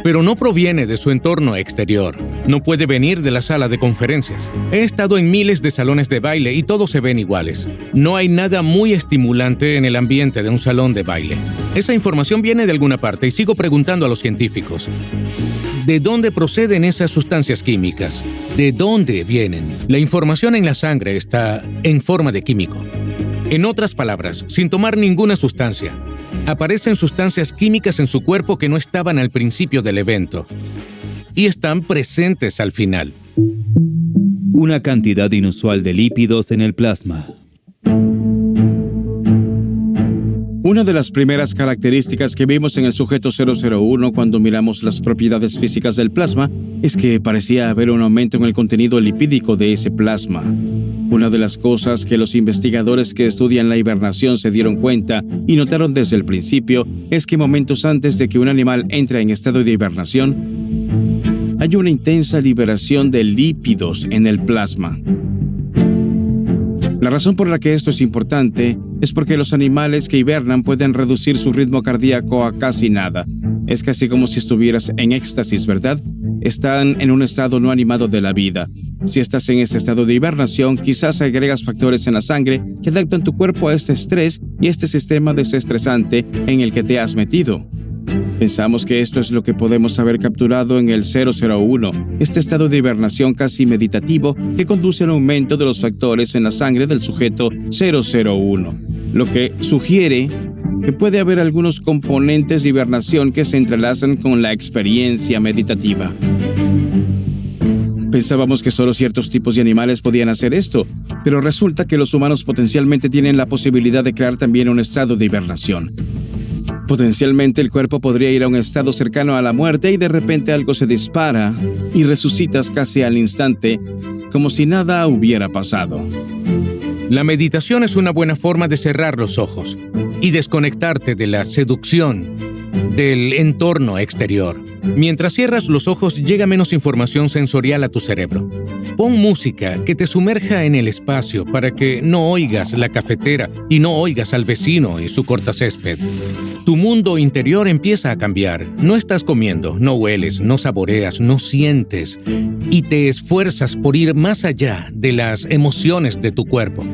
Pero no proviene de su entorno exterior. No puede venir de la sala de conferencias. He estado en miles de salones de baile y todos se ven iguales. No hay nada muy estimulante en el ambiente de un salón de baile. Esa información viene de alguna parte y sigo preguntando a los científicos. ¿De dónde proceden esas sustancias químicas? ¿De dónde vienen? La información en la sangre está en forma de químico. En otras palabras, sin tomar ninguna sustancia, aparecen sustancias químicas en su cuerpo que no estaban al principio del evento y están presentes al final. Una cantidad inusual de lípidos en el plasma. Una de las primeras características que vimos en el sujeto 001 cuando miramos las propiedades físicas del plasma es que parecía haber un aumento en el contenido lipídico de ese plasma. Una de las cosas que los investigadores que estudian la hibernación se dieron cuenta y notaron desde el principio es que momentos antes de que un animal entre en estado de hibernación, hay una intensa liberación de lípidos en el plasma. La razón por la que esto es importante es porque los animales que hibernan pueden reducir su ritmo cardíaco a casi nada. Es casi como si estuvieras en éxtasis, ¿verdad? Están en un estado no animado de la vida. Si estás en ese estado de hibernación, quizás agregas factores en la sangre que adaptan tu cuerpo a este estrés y este sistema desestresante en el que te has metido. Pensamos que esto es lo que podemos haber capturado en el 001, este estado de hibernación casi meditativo que conduce al aumento de los factores en la sangre del sujeto 001, lo que sugiere que puede haber algunos componentes de hibernación que se entrelazan con la experiencia meditativa. Pensábamos que solo ciertos tipos de animales podían hacer esto, pero resulta que los humanos potencialmente tienen la posibilidad de crear también un estado de hibernación. Potencialmente el cuerpo podría ir a un estado cercano a la muerte y de repente algo se dispara y resucitas casi al instante, como si nada hubiera pasado. La meditación es una buena forma de cerrar los ojos y desconectarte de la seducción del entorno exterior. Mientras cierras los ojos, llega menos información sensorial a tu cerebro. Pon música que te sumerja en el espacio para que no oigas la cafetera y no oigas al vecino y su cortacésped. Tu mundo interior empieza a cambiar. No estás comiendo, no hueles, no saboreas, no sientes y te esfuerzas por ir más allá de las emociones de tu cuerpo.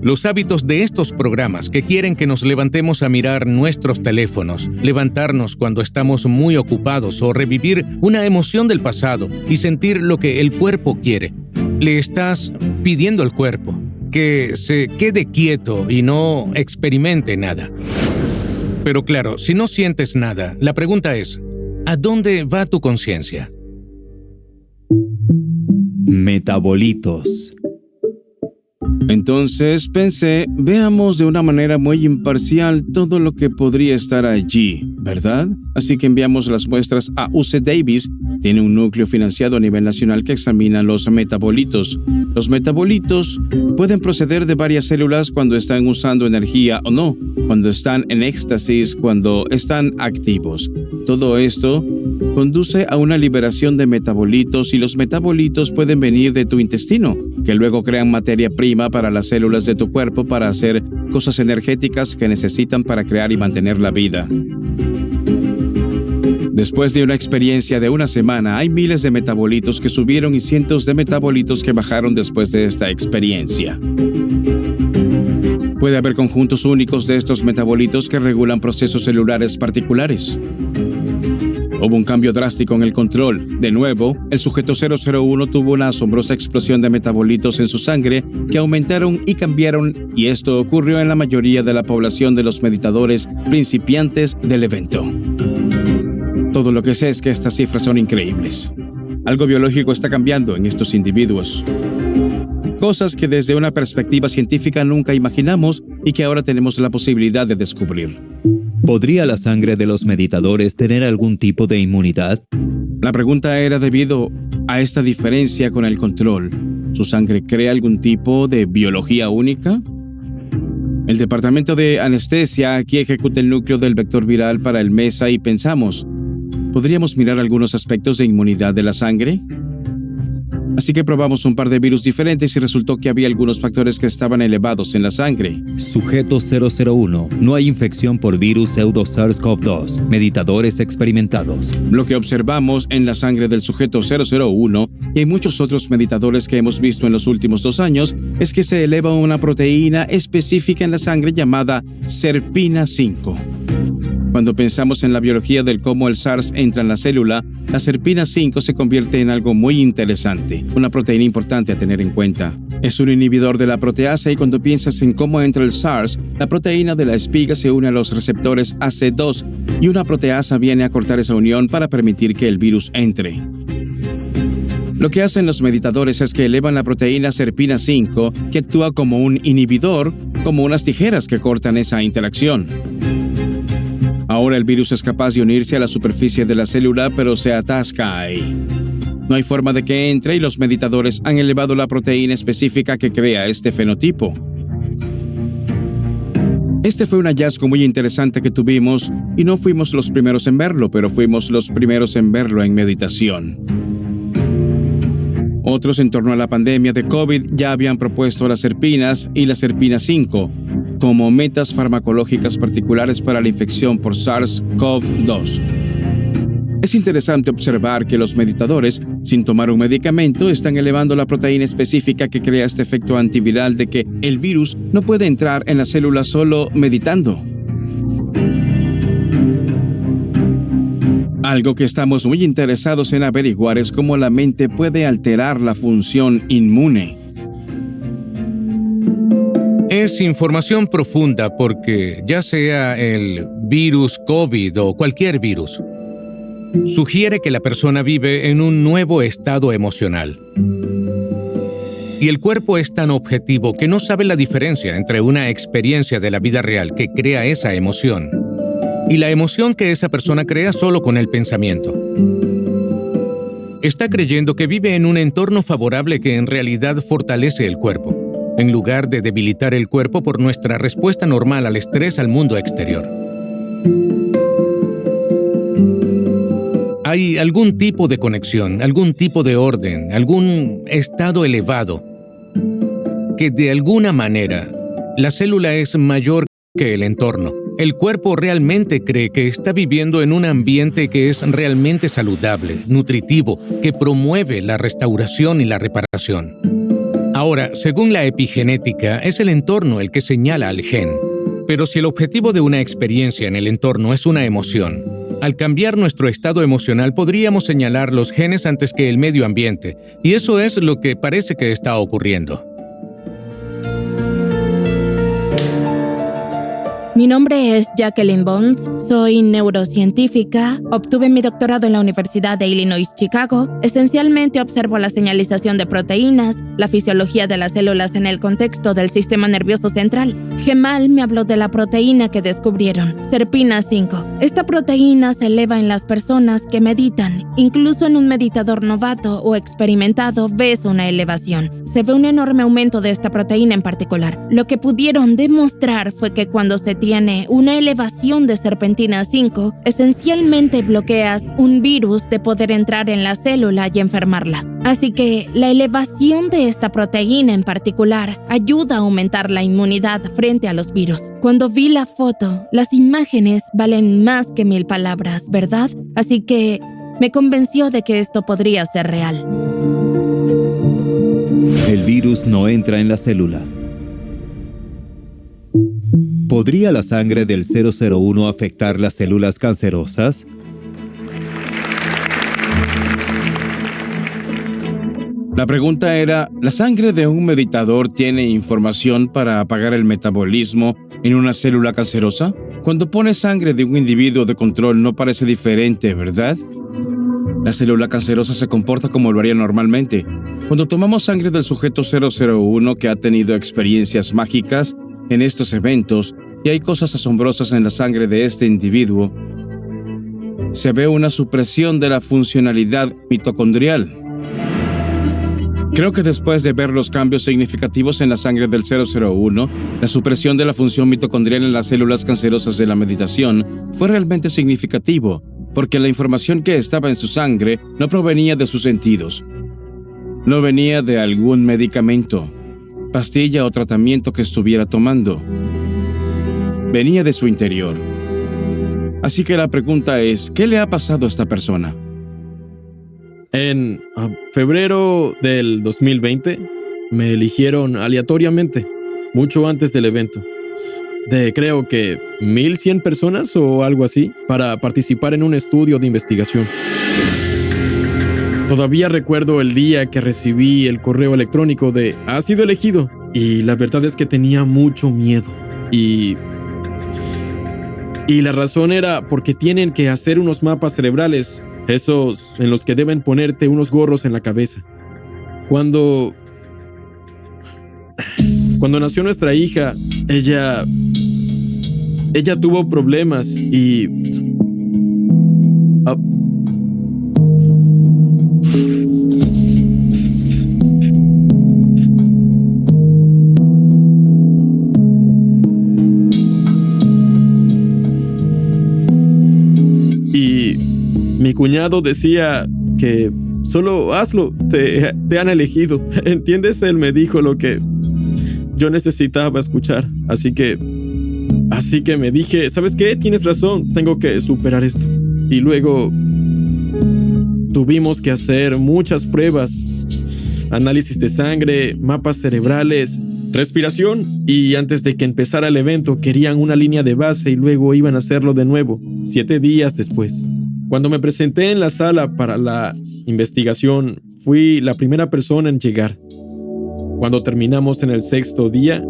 Los hábitos de estos programas que quieren que nos levantemos a mirar nuestros teléfonos, levantarnos cuando estamos muy ocupados o revivir una emoción del pasado y sentir lo que el cuerpo quiere. Le estás pidiendo al cuerpo que se quede quieto y no experimente nada. Pero claro, si no sientes nada, la pregunta es, ¿a dónde va tu conciencia? Metabolitos. Entonces pensé, veamos de una manera muy imparcial todo lo que podría estar allí, ¿verdad? Así que enviamos las muestras a UC Davis. Tiene un núcleo financiado a nivel nacional que examina los metabolitos. Los metabolitos pueden proceder de varias células cuando están usando energía o no, cuando están en éxtasis, cuando están activos. Todo esto conduce a una liberación de metabolitos y los metabolitos pueden venir de tu intestino, que luego crean materia prima para las células de tu cuerpo para hacer cosas energéticas que necesitan para crear y mantener la vida. Después de una experiencia de una semana, hay miles de metabolitos que subieron y cientos de metabolitos que bajaron después de esta experiencia. Puede haber conjuntos únicos de estos metabolitos que regulan procesos celulares particulares. Hubo un cambio drástico en el control. De nuevo, el sujeto 001 tuvo una asombrosa explosión de metabolitos en su sangre que aumentaron y cambiaron, y esto ocurrió en la mayoría de la población de los meditadores principiantes del evento. Todo lo que sé es que estas cifras son increíbles. Algo biológico está cambiando en estos individuos. Cosas que desde una perspectiva científica nunca imaginamos y que ahora tenemos la posibilidad de descubrir. ¿Podría la sangre de los meditadores tener algún tipo de inmunidad? La pregunta era debido a esta diferencia con el control. ¿Su sangre crea algún tipo de biología única? El departamento de anestesia aquí ejecuta el núcleo del vector viral para el MESA y pensamos, ¿podríamos mirar algunos aspectos de inmunidad de la sangre? Así que probamos un par de virus diferentes y resultó que había algunos factores que estaban elevados en la sangre. Sujeto 001. No hay infección por virus pseudo-SARS-CoV-2. Meditadores experimentados. Lo que observamos en la sangre del sujeto 001 y en muchos otros meditadores que hemos visto en los últimos 2 años es que se eleva una proteína específica en la sangre llamada serpina 5. Cuando pensamos en la biología del cómo el SARS entra en la célula, la serpina 5 se convierte en algo muy interesante, una proteína importante a tener en cuenta. Es un inhibidor de la proteasa y cuando piensas en cómo entra el SARS, la proteína de la espiga se une a los receptores AC2 y una proteasa viene a cortar esa unión para permitir que el virus entre. Lo que hacen los meditadores es que elevan la proteína serpina 5, que actúa como un inhibidor, como unas tijeras que cortan esa interacción. Ahora el virus es capaz de unirse a la superficie de la célula, pero se atasca ahí. No hay forma de que entre y los meditadores han elevado la proteína específica que crea este fenotipo. Este fue un hallazgo muy interesante que tuvimos y no fuimos los primeros en verlo, pero fuimos los primeros en verlo en meditación. Otros en torno a la pandemia de COVID ya habían propuesto las serpinas y la serpina 5 como metas farmacológicas particulares para la infección por SARS-CoV-2. Es interesante observar que los meditadores, sin tomar un medicamento, están elevando la proteína específica que crea este efecto antiviral de que el virus no puede entrar en la célula solo meditando. Algo que estamos muy interesados en averiguar es cómo la mente puede alterar la función inmune. Es información profunda porque, ya sea el virus COVID o cualquier virus, sugiere que la persona vive en un nuevo estado emocional. Y el cuerpo es tan objetivo que no sabe la diferencia entre una experiencia de la vida real que crea esa emoción y la emoción que esa persona crea solo con el pensamiento. Está creyendo que vive en un entorno favorable que en realidad fortalece el cuerpo, en lugar de debilitar el cuerpo por nuestra respuesta normal al estrés al mundo exterior. Hay algún tipo de conexión, algún tipo de orden, algún estado elevado, que de alguna manera la célula es mayor que el entorno. El cuerpo realmente cree que está viviendo en un ambiente que es realmente saludable, nutritivo, que promueve la restauración y la reparación. Ahora, según la epigenética, es el entorno el que señala al gen. Pero si el objetivo de una experiencia en el entorno es una emoción, al cambiar nuestro estado emocional podríamos señalar los genes antes que el medio ambiente, y eso es lo que parece que está ocurriendo. Mi Mi nombre es Jacqueline Bonds, soy neurocientífica, obtuve mi doctorado en la Universidad de Illinois, Chicago. Esencialmente observo la señalización de proteínas, la fisiología de las células en el contexto del sistema nervioso central. Gemal me habló de la proteína que descubrieron, SERPINA5. Esta proteína se eleva en las personas que meditan. Incluso en un meditador novato o experimentado ves una elevación. Se ve un enorme aumento de esta proteína en particular. Lo que pudieron demostrar fue que cuando se tiene una elevación de SERPINA5, esencialmente bloqueas un virus de poder entrar en la célula y enfermarla. Así que la elevación de esta proteína en particular ayuda a aumentar la inmunidad frente a los virus. Cuando vi la foto, las imágenes valen más que 1000 palabras, ¿verdad? Así que me convenció de que esto podría ser real. El virus no entra en la célula. ¿Podría la sangre del 001 afectar las células cancerosas? La pregunta era, ¿la sangre de un meditador tiene información para apagar el metabolismo en una célula cancerosa? Cuando pones sangre de un individuo de control no parece diferente, ¿verdad? La célula cancerosa se comporta como lo haría normalmente. Cuando tomamos sangre del sujeto 001 que ha tenido experiencias mágicas en estos eventos, y hay cosas asombrosas en la sangre de este individuo, se ve una supresión de la funcionalidad mitocondrial. Creo que después de ver los cambios significativos en la sangre del 001, la supresión de la función mitocondrial en las células cancerosas de la meditación fue realmente significativo, porque la información que estaba en su sangre no provenía de sus sentidos. No venía de algún medicamento, pastilla o tratamiento que estuviera tomando. Venía de su interior. Así que la pregunta es, ¿qué le ha pasado a esta persona? En febrero del 2020 me eligieron aleatoriamente, mucho antes del evento, de creo que 1100 personas o algo así, para participar en un estudio de investigación. Todavía recuerdo el día que recibí el correo electrónico de "has sido elegido", y la verdad es que tenía mucho miedo. Y la razón era porque tienen que hacer unos mapas cerebrales, esos en los que deben ponerte unos gorros en la cabeza. Cuando nació nuestra hija, ella tuvo problemas y mi cuñado decía que solo hazlo, te han elegido. ¿Entiendes? Él me dijo lo que yo necesitaba escuchar. Así que me dije, ¿sabes qué? Tienes razón, tengo que superar esto. Y luego tuvimos que hacer muchas pruebas, análisis de sangre, mapas cerebrales, respiración. Y antes de que empezara el evento querían una línea de base y luego iban a hacerlo de nuevo, 7 días después. Cuando me presenté en la sala para la investigación, fui la primera persona en llegar. Cuando terminamos en el 6º día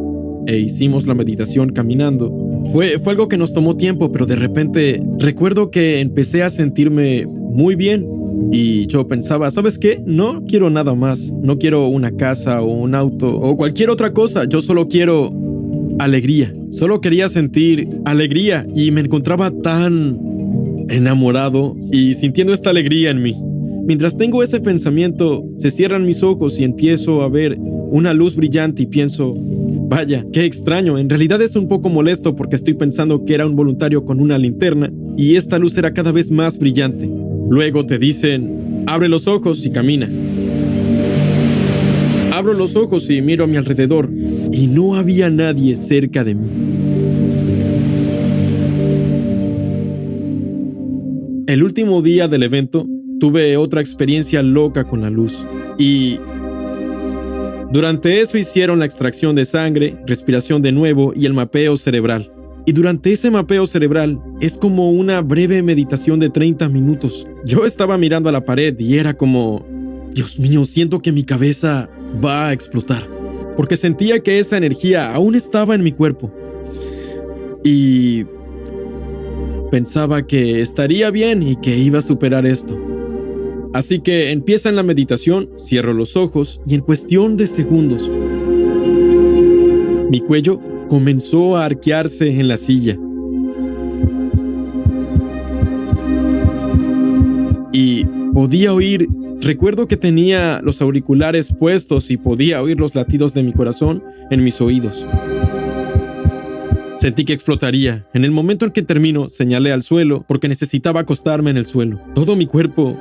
e hicimos la meditación caminando, fue algo que nos tomó tiempo, pero de repente recuerdo que empecé a sentirme muy bien y yo pensaba, ¿sabes qué? No quiero nada más. No quiero una casa o un auto o cualquier otra cosa. Yo solo quiero alegría. Solo quería sentir alegría y me encontraba tan enamorado y sintiendo esta alegría en mí. Mientras tengo ese pensamiento, se cierran mis ojos y empiezo a ver una luz brillante y pienso, vaya, qué extraño. En realidad es un poco molesto porque estoy pensando que era un voluntario con una linterna y esta luz era cada vez más brillante. Luego te dicen, abre los ojos y camina. Abro los ojos y miro a mi alrededor y no había nadie cerca de mí. El último día del evento, tuve otra experiencia loca con la luz. Y durante eso hicieron la extracción de sangre, respiración de nuevo y el mapeo cerebral. Y durante ese mapeo cerebral es como una breve meditación de 30 minutos. Yo estaba mirando a la pared y era como, Dios mío, siento que mi cabeza va a explotar. Porque sentía que esa energía aún estaba en mi cuerpo. y pensaba que estaría bien y que iba a superar esto. Así que empiezan la meditación, cierro los ojos y en cuestión de segundos, mi cuello comenzó a arquearse en la silla. Y podía oír, recuerdo que tenía los auriculares puestos y podía oír los latidos de mi corazón en mis oídos. Sentí que explotaría. En el momento en que termino, señalé al suelo porque necesitaba acostarme en el suelo. Todo mi cuerpo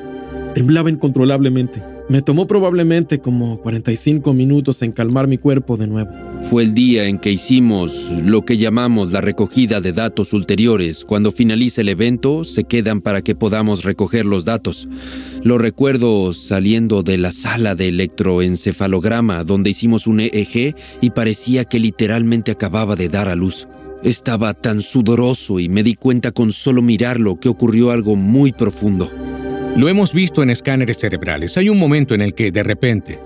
temblaba incontrolablemente. Me tomó probablemente como 45 minutos en calmar mi cuerpo de nuevo. Fue el día en que hicimos lo que llamamos la recogida de datos ulteriores. Cuando finaliza el evento, se quedan para que podamos recoger los datos. Lo recuerdo saliendo de la sala de electroencefalograma, donde hicimos un EEG y parecía que literalmente acababa de dar a luz. Estaba tan sudoroso y me di cuenta con solo mirarlo que ocurrió algo muy profundo. Lo hemos visto en escáneres cerebrales. Hay un momento en el que, de repente,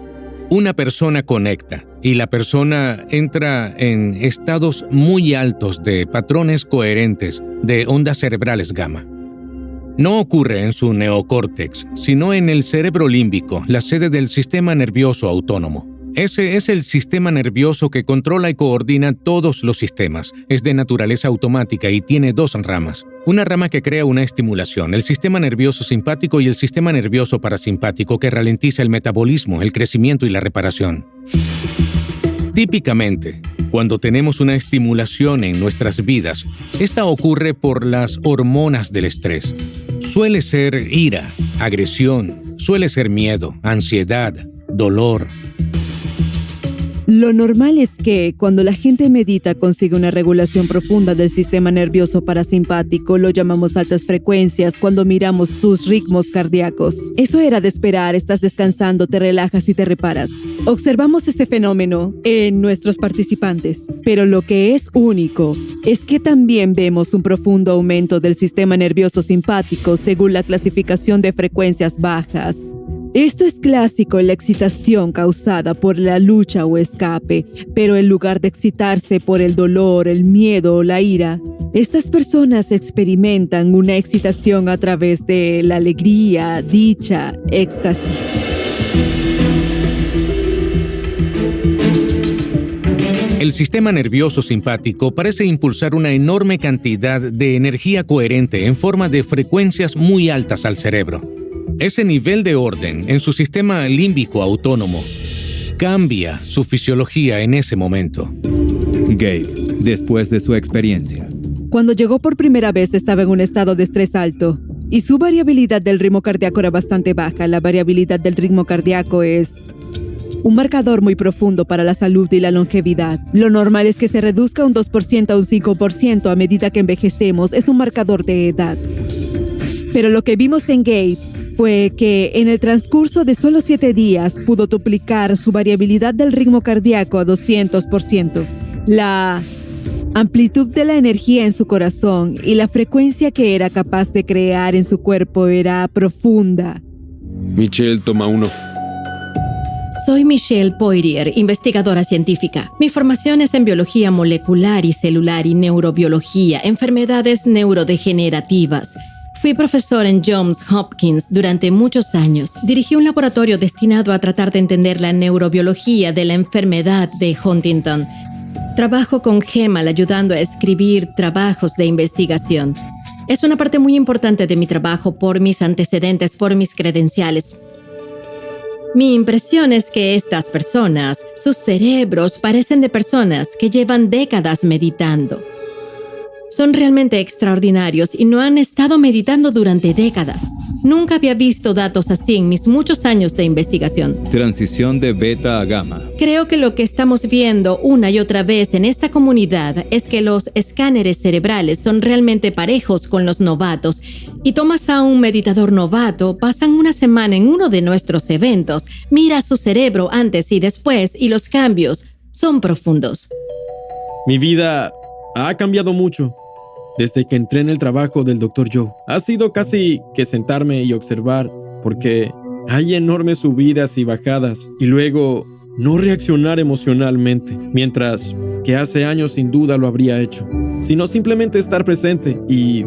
una persona conecta y la persona entra en estados muy altos de patrones coherentes de ondas cerebrales gamma. No ocurre en su neocórtex, sino en el cerebro límbico, la sede del sistema nervioso autónomo. Ese es el sistema nervioso que controla y coordina todos los sistemas. Es de naturaleza automática y tiene dos ramas. Una rama que crea una estimulación, el sistema nervioso simpático y el sistema nervioso parasimpático que ralentiza el metabolismo, el crecimiento y la reparación. Típicamente, cuando tenemos una estimulación en nuestras vidas, esta ocurre por las hormonas del estrés. Suele ser ira, agresión, suele ser miedo, ansiedad, dolor. Lo normal es que, cuando la gente medita, consigue una regulación profunda del sistema nervioso parasimpático. Lo llamamos altas frecuencias cuando miramos sus ritmos cardíacos. Eso era de esperar. Estás descansando, te relajas y te reparas. Observamos ese fenómeno en nuestros participantes. Pero lo que es único es que también vemos un profundo aumento del sistema nervioso simpático según la clasificación de frecuencias bajas. Esto es clásico en la excitación causada por la lucha o escape, pero en lugar de excitarse por el dolor, el miedo o la ira, estas personas experimentan una excitación a través de la alegría, dicha, éxtasis. El sistema nervioso simpático parece impulsar una enorme cantidad de energía coherente en forma de frecuencias muy altas al cerebro. Ese nivel de orden en su sistema límbico autónomo cambia su fisiología en ese momento. Gabe, después de su experiencia. Cuando llegó por primera vez estaba en un estado de estrés alto y su variabilidad del ritmo cardíaco era bastante baja. La variabilidad del ritmo cardíaco es un marcador muy profundo para la salud y la longevidad. Lo normal es que se reduzca un 2% a un 5% a medida que envejecemos. Es un marcador de edad. Pero lo que vimos en Gabe fue que en el transcurso de solo 7 días pudo duplicar su variabilidad del ritmo cardíaco a 200%. La amplitud de la energía en su corazón y la frecuencia que era capaz de crear en su cuerpo era profunda. Michelle, toma uno. Soy Michelle Poirier, investigadora científica. Mi formación es en biología molecular y celular y neurobiología, enfermedades neurodegenerativas. Fui profesor en Johns Hopkins durante muchos años. Dirigí un laboratorio destinado a tratar de entender la neurobiología de la enfermedad de Huntington. Trabajo con GEMAL ayudando a escribir trabajos de investigación. Es una parte muy importante de mi trabajo por mis antecedentes, por mis credenciales. Mi impresión es que estas personas, sus cerebros parecen de personas que llevan décadas meditando. Son realmente extraordinarios y no han estado meditando durante décadas. Nunca había visto datos así en mis muchos años de investigación. Transición de beta a gamma. Creo que lo que estamos viendo una y otra vez en esta comunidad es que los escáneres cerebrales son realmente parejos con los novatos. Y tomas a un meditador novato, pasan una semana en uno de nuestros eventos, mira su cerebro antes y después y los cambios son profundos. Mi vida ha cambiado mucho desde que entré en el trabajo del Dr. Joe. Ha sido casi que sentarme y observar, porque hay enormes subidas y bajadas, y luego no reaccionar emocionalmente, mientras que hace años sin duda lo habría hecho. sino simplemente estar presente y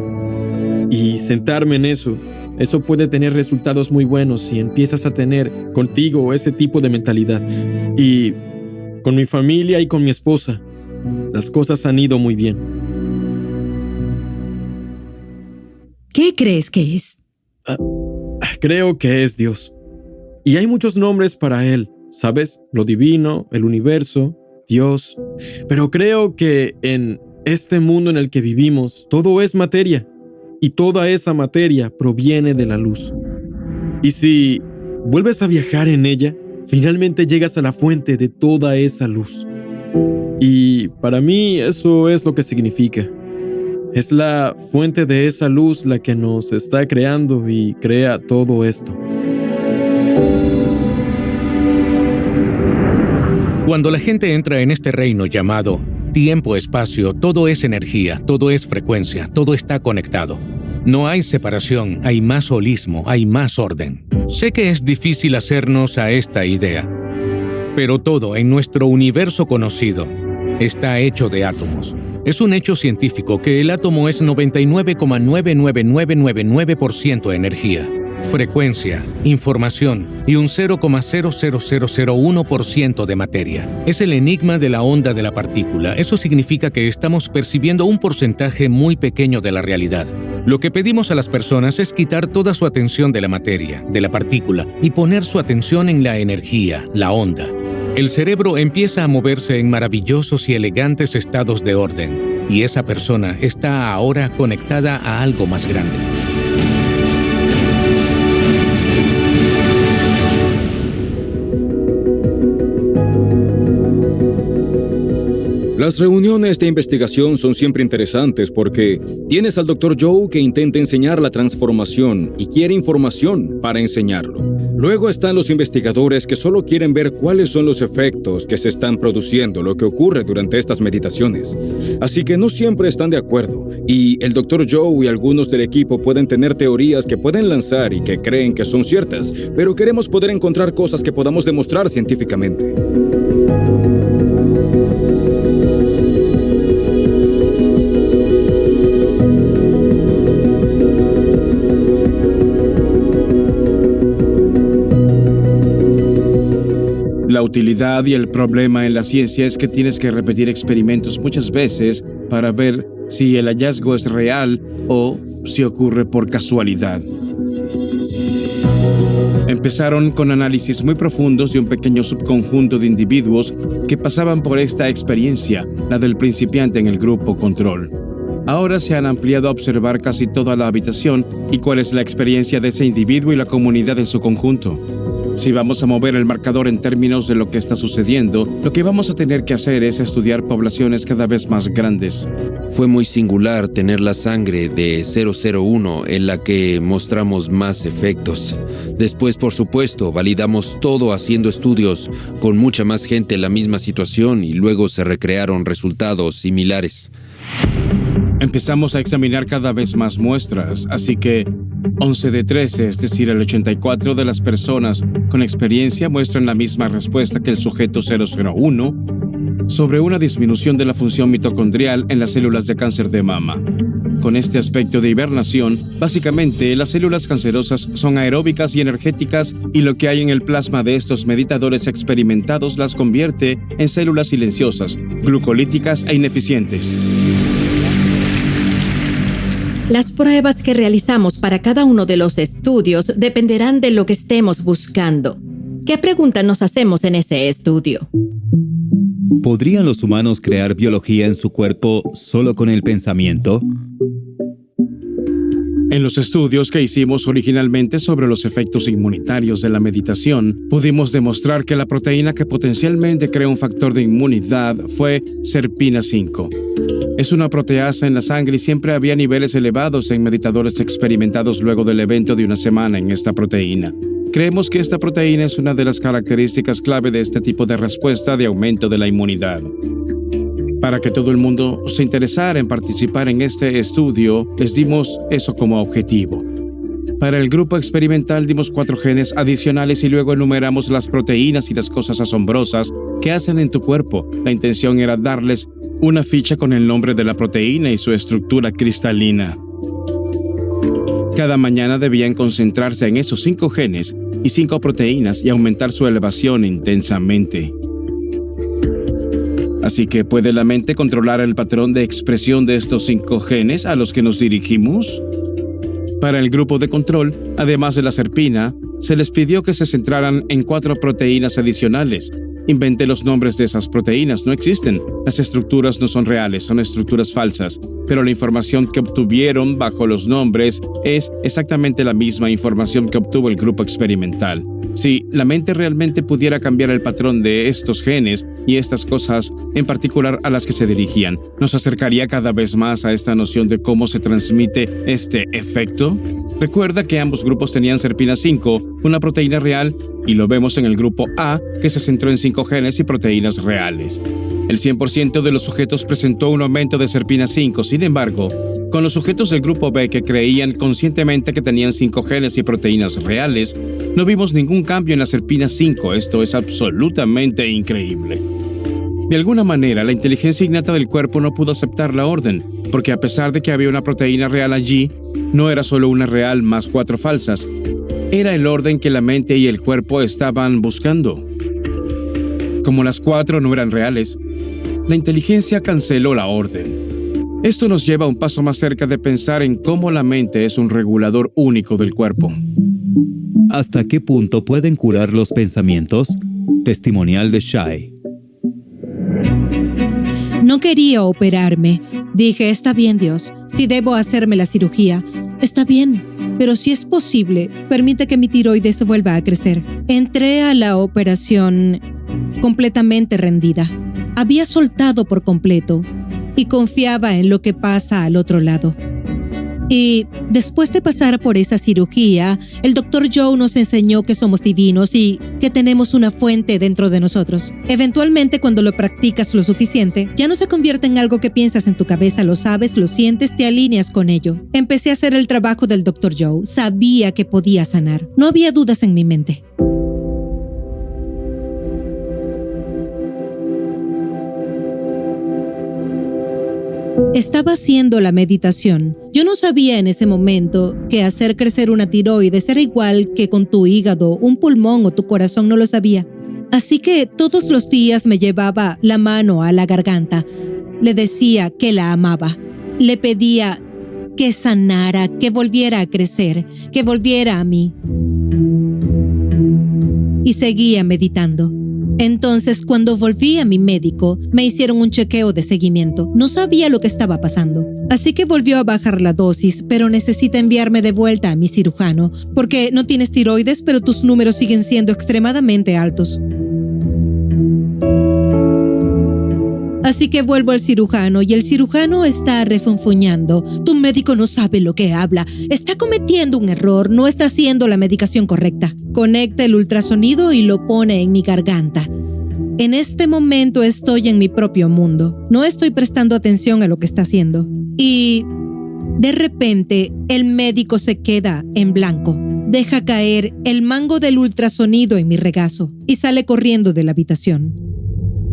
sentarme en eso. Eso puede tener resultados muy buenos si empiezas a tener contigo ese tipo de mentalidad. Y con mi familia y con mi esposa, las cosas han ido muy bien. ¿Qué crees que es? Creo que es Dios. Y hay muchos nombres para Él, ¿sabes? Lo divino, el universo, Dios. Pero creo que en este mundo en el que vivimos, todo es materia. Y toda esa materia proviene de la luz. Y si vuelves a viajar en ella, finalmente llegas a la fuente de toda esa luz. Y para mí eso es lo que significa. Es la fuente de esa luz la que nos está creando y crea todo esto. Cuando la gente entra en este reino llamado tiempo-espacio, todo es energía, todo es frecuencia, todo está conectado. No hay separación, hay más holismo, hay más orden. Sé que es difícil hacernos a esta idea, pero todo en nuestro universo conocido está hecho de átomos. Es un hecho científico que el átomo es 99,99999% energía, frecuencia, información y un 0,00001% de materia. Es el enigma de la onda de la partícula. Eso significa que estamos percibiendo un porcentaje muy pequeño de la realidad. Lo que pedimos a las personas es quitar toda su atención de la materia, de la partícula, y poner su atención en la energía, la onda. El cerebro empieza a moverse en maravillosos y elegantes estados de orden, y esa persona está ahora conectada a algo más grande. Las reuniones de investigación son siempre interesantes porque tienes al Dr. Joe que intenta enseñar la transformación y quiere información para enseñarlo. Luego están los investigadores que solo quieren ver cuáles son los efectos que se están produciendo, lo que ocurre durante estas meditaciones. Así que no siempre están de acuerdo, y el Dr. Joe y algunos del equipo pueden tener teorías que pueden lanzar y que creen que son ciertas, pero queremos poder encontrar cosas que podamos demostrar científicamente. La utilidad y el problema en la ciencia es que tienes que repetir experimentos muchas veces para ver si el hallazgo es real o si ocurre por casualidad. Empezaron con análisis muy profundos de un pequeño subconjunto de individuos que pasaban por esta experiencia, la del principiante en el grupo control. Ahora se han ampliado a observar casi toda la habitación y cuál es la experiencia de ese individuo y la comunidad en su conjunto. Si vamos a mover el marcador en términos de lo que está sucediendo, lo que vamos a tener que hacer es estudiar poblaciones cada vez más grandes. Fue muy singular tener la sangre de 001 en la que mostramos más efectos. Después, por supuesto, validamos todo haciendo estudios con mucha más gente en la misma situación y luego se recrearon resultados similares. Empezamos a examinar cada vez más muestras, así que 11 de 13, es decir, el 84% de las personas con experiencia muestran la misma respuesta que el sujeto 001 sobre una disminución de la función mitocondrial en las células de cáncer de mama. Con este aspecto de hibernación, básicamente las células cancerosas son aeróbicas y energéticas y lo que hay en el plasma de estos meditadores experimentados las convierte en células silenciosas, glucolíticas e ineficientes. Las pruebas que realizamos para cada uno de los estudios dependerán de lo que estemos buscando. ¿Qué pregunta nos hacemos en ese estudio? ¿Podrían los humanos crear biología en su cuerpo solo con el pensamiento? En los estudios que hicimos originalmente sobre los efectos inmunitarios de la meditación, pudimos demostrar que la proteína que potencialmente crea un factor de inmunidad fue SERPINA5. Es una proteasa en la sangre y siempre había niveles elevados en meditadores experimentados luego del evento de una semana en esta proteína. Creemos que esta proteína es una de las características clave de este tipo de respuesta de aumento de la inmunidad. Para que todo el mundo se interesara en participar en este estudio, les dimos eso como objetivo. Para el grupo experimental dimos 4 genes adicionales y luego enumeramos las proteínas y las cosas asombrosas que hacen en tu cuerpo. La intención era darles una ficha con el nombre de la proteína y su estructura cristalina. Cada mañana debían concentrarse en esos 5 genes y 5 proteínas y aumentar su elevación intensamente. Así que, ¿puede la mente controlar el patrón de expresión de estos 5 genes a los que nos dirigimos? Para el grupo de control, además de la serpina, se les pidió que se centraran en 4 proteínas adicionales. Inventé los nombres de esas proteínas, no existen. Las estructuras no son reales, son estructuras falsas. Pero la información que obtuvieron bajo los nombres es exactamente la misma información que obtuvo el grupo experimental. Si la mente realmente pudiera cambiar el patrón de estos genes y estas cosas en particular a las que se dirigían, ¿nos acercaría cada vez más a esta noción de cómo se transmite este efecto? Recuerda que ambos grupos tenían serpina 5, una proteína real, y lo vemos en el grupo A, que se centró en 5 genes y proteínas reales. El 100% de los sujetos presentó un aumento de serpina 5, sin embargo, con los sujetos del grupo B que creían conscientemente que tenían 5 genes y proteínas reales, no vimos ningún cambio en la serpina 5. Esto es absolutamente increíble. De alguna manera, la inteligencia innata del cuerpo no pudo aceptar la orden, porque a pesar de que había una proteína real allí, no era solo una real más 4 falsas. Era el orden que la mente y el cuerpo estaban buscando. Como las 4 no eran reales, la inteligencia canceló la orden. Esto nos lleva un paso más cerca de pensar en cómo la mente es un regulador único del cuerpo. ¿Hasta qué punto pueden curar los pensamientos? Testimonial de Shai. No quería operarme. Dije, está bien, Dios, si debo hacerme la cirugía, está bien, pero si es posible, permite que mi tiroides vuelva a crecer. Entré a la operación completamente rendida. Había soltado por completo y confiaba en lo que pasa al otro lado. Y después de pasar por esa cirugía, el Dr. Joe nos enseñó que somos divinos y que tenemos una fuente dentro de nosotros. Eventualmente, cuando lo practicas lo suficiente, ya no se convierte en algo que piensas en tu cabeza, lo sabes, lo sientes, te alineas con ello. Empecé a hacer el trabajo del Dr. Joe. Sabía que podía sanar. No había dudas en mi mente. Estaba haciendo la meditación. Yo no sabía en ese momento que hacer crecer una tiroides era igual que con tu hígado, un pulmón o tu corazón, no lo sabía. Así que todos los días me llevaba la mano a la garganta. Le decía que la amaba. Le pedía que sanara, que volviera a crecer, que volviera a mí. Y seguía meditando. Entonces, cuando volví a mi médico, me hicieron un chequeo de seguimiento. No sabía lo que estaba pasando. Así que volvió a bajar la dosis, pero necesita enviarme de vuelta a mi cirujano, porque no tienes tiroides, pero tus números siguen siendo extremadamente altos. Así que vuelvo al cirujano y el cirujano está refunfuñando. Tu médico no sabe lo que habla. Está cometiendo un error. No está haciendo la medicación correcta. Conecta el ultrasonido y lo pone en mi garganta. En este momento estoy en mi propio mundo. No estoy prestando atención a lo que está haciendo. Y de repente el médico se queda en blanco. Deja caer el mango del ultrasonido en mi regazo y sale corriendo de la habitación.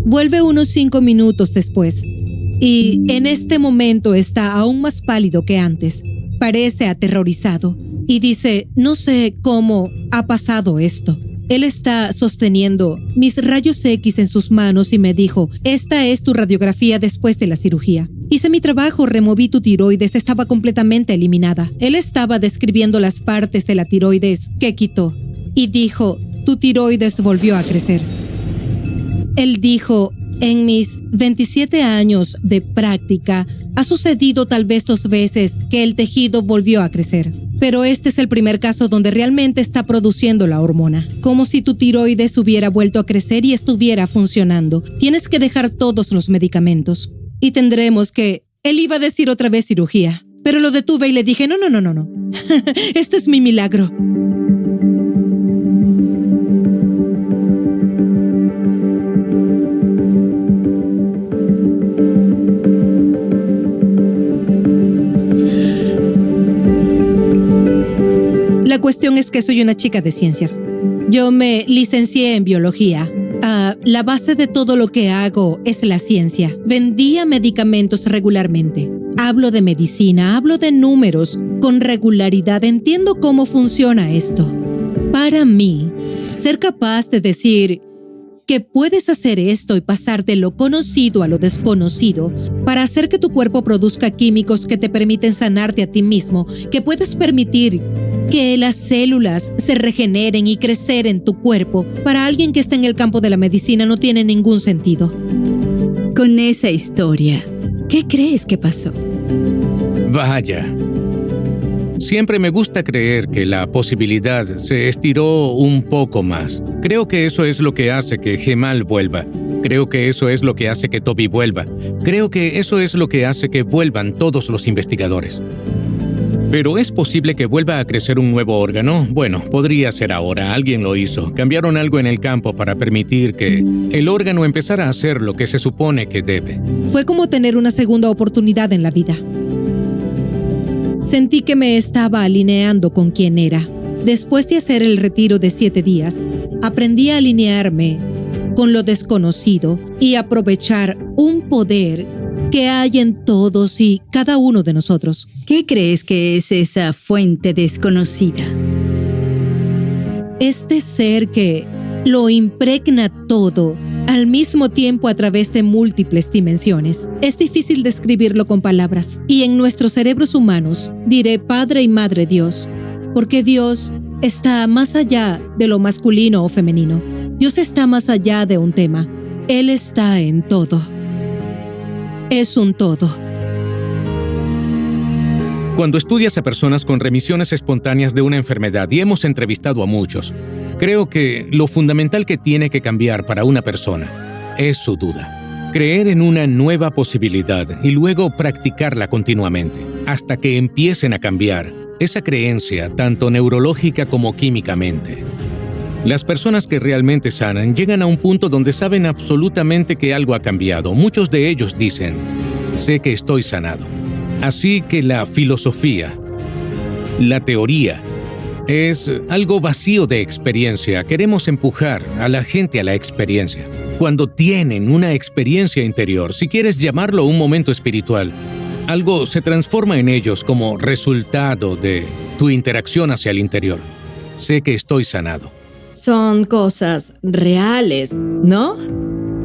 Vuelve unos 5 minutos después y en este momento está aún más pálido que antes. Parece aterrorizado y dice, no sé cómo ha pasado esto. Él está sosteniendo mis rayos X en sus manos y me dijo, esta es tu radiografía después de la cirugía. Hice mi trabajo, removí tu tiroides, estaba completamente eliminada. Él estaba describiendo las partes de la tiroides que quitó y dijo, tu tiroides volvió a crecer. Él dijo, en mis 27 años de práctica, ha sucedido tal vez 2 veces que el tejido volvió a crecer. Pero este es el primer caso donde realmente está produciendo la hormona. Como si tu tiroides hubiera vuelto a crecer y estuviera funcionando. Tienes que dejar todos los medicamentos. Y tendremos que... Él iba a decir otra vez cirugía. Pero lo detuve y le dije, no. Este es mi milagro. La cuestión es que soy una chica de ciencias. Yo me licencié en biología. La base de todo lo que hago es la ciencia. Vendía medicamentos regularmente. Hablo de medicina, hablo de números con regularidad. Entiendo cómo funciona esto. Para mí, ser capaz de decir que puedes hacer esto y pasar de lo conocido a lo desconocido para hacer que tu cuerpo produzca químicos que te permiten sanarte a ti mismo, que puedes permitir que las células se regeneren y crecer en tu cuerpo, para alguien que está en el campo de la medicina no tiene ningún sentido. Con esa historia, ¿qué crees que pasó? Vaya. Siempre me gusta creer que la posibilidad se estiró un poco más. Creo que eso es lo que hace que Gemal vuelva. Creo que eso es lo que hace que Toby vuelva. Creo que eso es lo que hace que vuelvan todos los investigadores. ¿Pero es posible que vuelva a crecer un nuevo órgano? Bueno, podría ser ahora. Alguien lo hizo. Cambiaron algo en el campo para permitir que el órgano empezara a hacer lo que se supone que debe. Fue como tener una segunda oportunidad en la vida. Sentí que me estaba alineando con quien era. Después de hacer el retiro de 7 días, aprendí a alinearme con lo desconocido y aprovechar un poder que hay en todos y cada uno de nosotros. ¿Qué crees que es esa fuente desconocida? Este ser que lo impregna todo al mismo tiempo a través de múltiples dimensiones. Es difícil describirlo con palabras. Y en nuestros cerebros humanos diré Padre y Madre Dios, porque Dios está más allá de lo masculino o femenino. Dios está más allá de un tema. Él está en todo. Es un todo. Cuando estudias a personas con remisiones espontáneas de una enfermedad, y hemos entrevistado a muchos, creo que lo fundamental que tiene que cambiar para una persona es su duda. Creer en una nueva posibilidad y luego practicarla continuamente, hasta que empiecen a cambiar esa creencia, tanto neurológica como químicamente. Las personas que realmente sanan llegan a un punto donde saben absolutamente que algo ha cambiado. Muchos de ellos dicen, sé que estoy sanado. Así que la filosofía, la teoría, es algo vacío de experiencia. Queremos empujar a la gente a la experiencia. Cuando tienen una experiencia interior, si quieres llamarlo un momento espiritual, algo se transforma en ellos como resultado de tu interacción hacia el interior. Sé que estoy sanado. Son cosas reales, ¿no?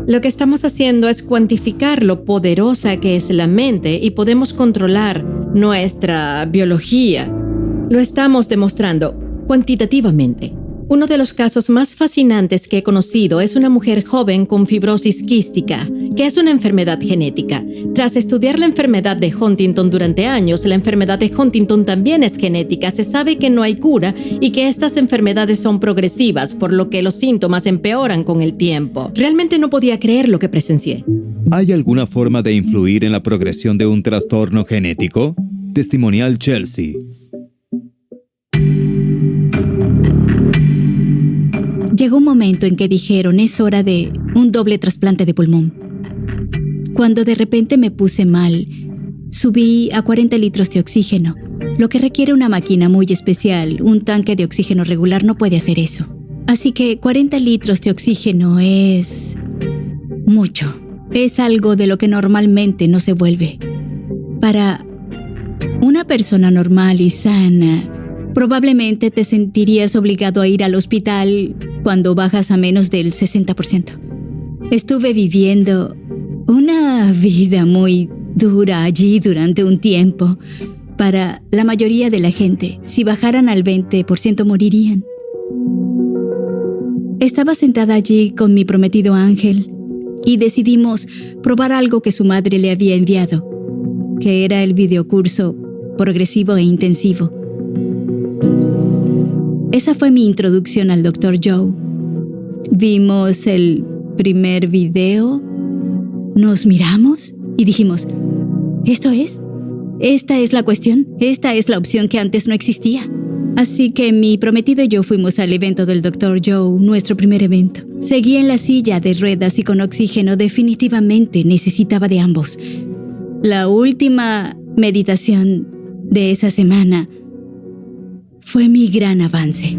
Lo que estamos haciendo es cuantificar lo poderosa que es la mente y podemos controlar nuestra biología. Lo estamos demostrando cuantitativamente. Uno de los casos más fascinantes que he conocido es una mujer joven con fibrosis quística, que es una enfermedad genética. Tras estudiar la enfermedad de Huntington durante años, la enfermedad de Huntington también es genética. Se sabe que no hay cura y que estas enfermedades son progresivas, por lo que los síntomas empeoran con el tiempo. Realmente no podía creer lo que presencié. ¿Hay alguna forma de influir en la progresión de un trastorno genético? Testimonial Chelsea. Llegó un momento en que dijeron, es hora de un doble trasplante de pulmón. Cuando de repente me puse mal, subí a 40 litros de oxígeno, lo que requiere una máquina muy especial. Un tanque de oxígeno regular no puede hacer eso. Así que 40 litros de oxígeno es mucho. Es algo de lo que normalmente no se vuelve. Para una persona normal y sana, probablemente te sentirías obligado a ir al hospital cuando bajas a menos del 60%. Estuve viviendo una vida muy dura allí durante un tiempo. Para la mayoría de la gente, si bajaran al 20% morirían. Estaba sentada allí con mi prometido Ángel y decidimos probar algo que su madre le había enviado, que era el videocurso progresivo e intensivo. Esa fue mi introducción al Dr. Joe. Vimos el primer video, nos miramos y dijimos, ¿esto es? Esta es la cuestión, esta es la opción que antes no existía. Así que mi prometido y yo fuimos al evento del Dr. Joe, nuestro primer evento. Seguí en la silla de ruedas y con oxígeno. Definitivamente necesitaba de ambos. La última meditación de esa semana fue mi gran avance.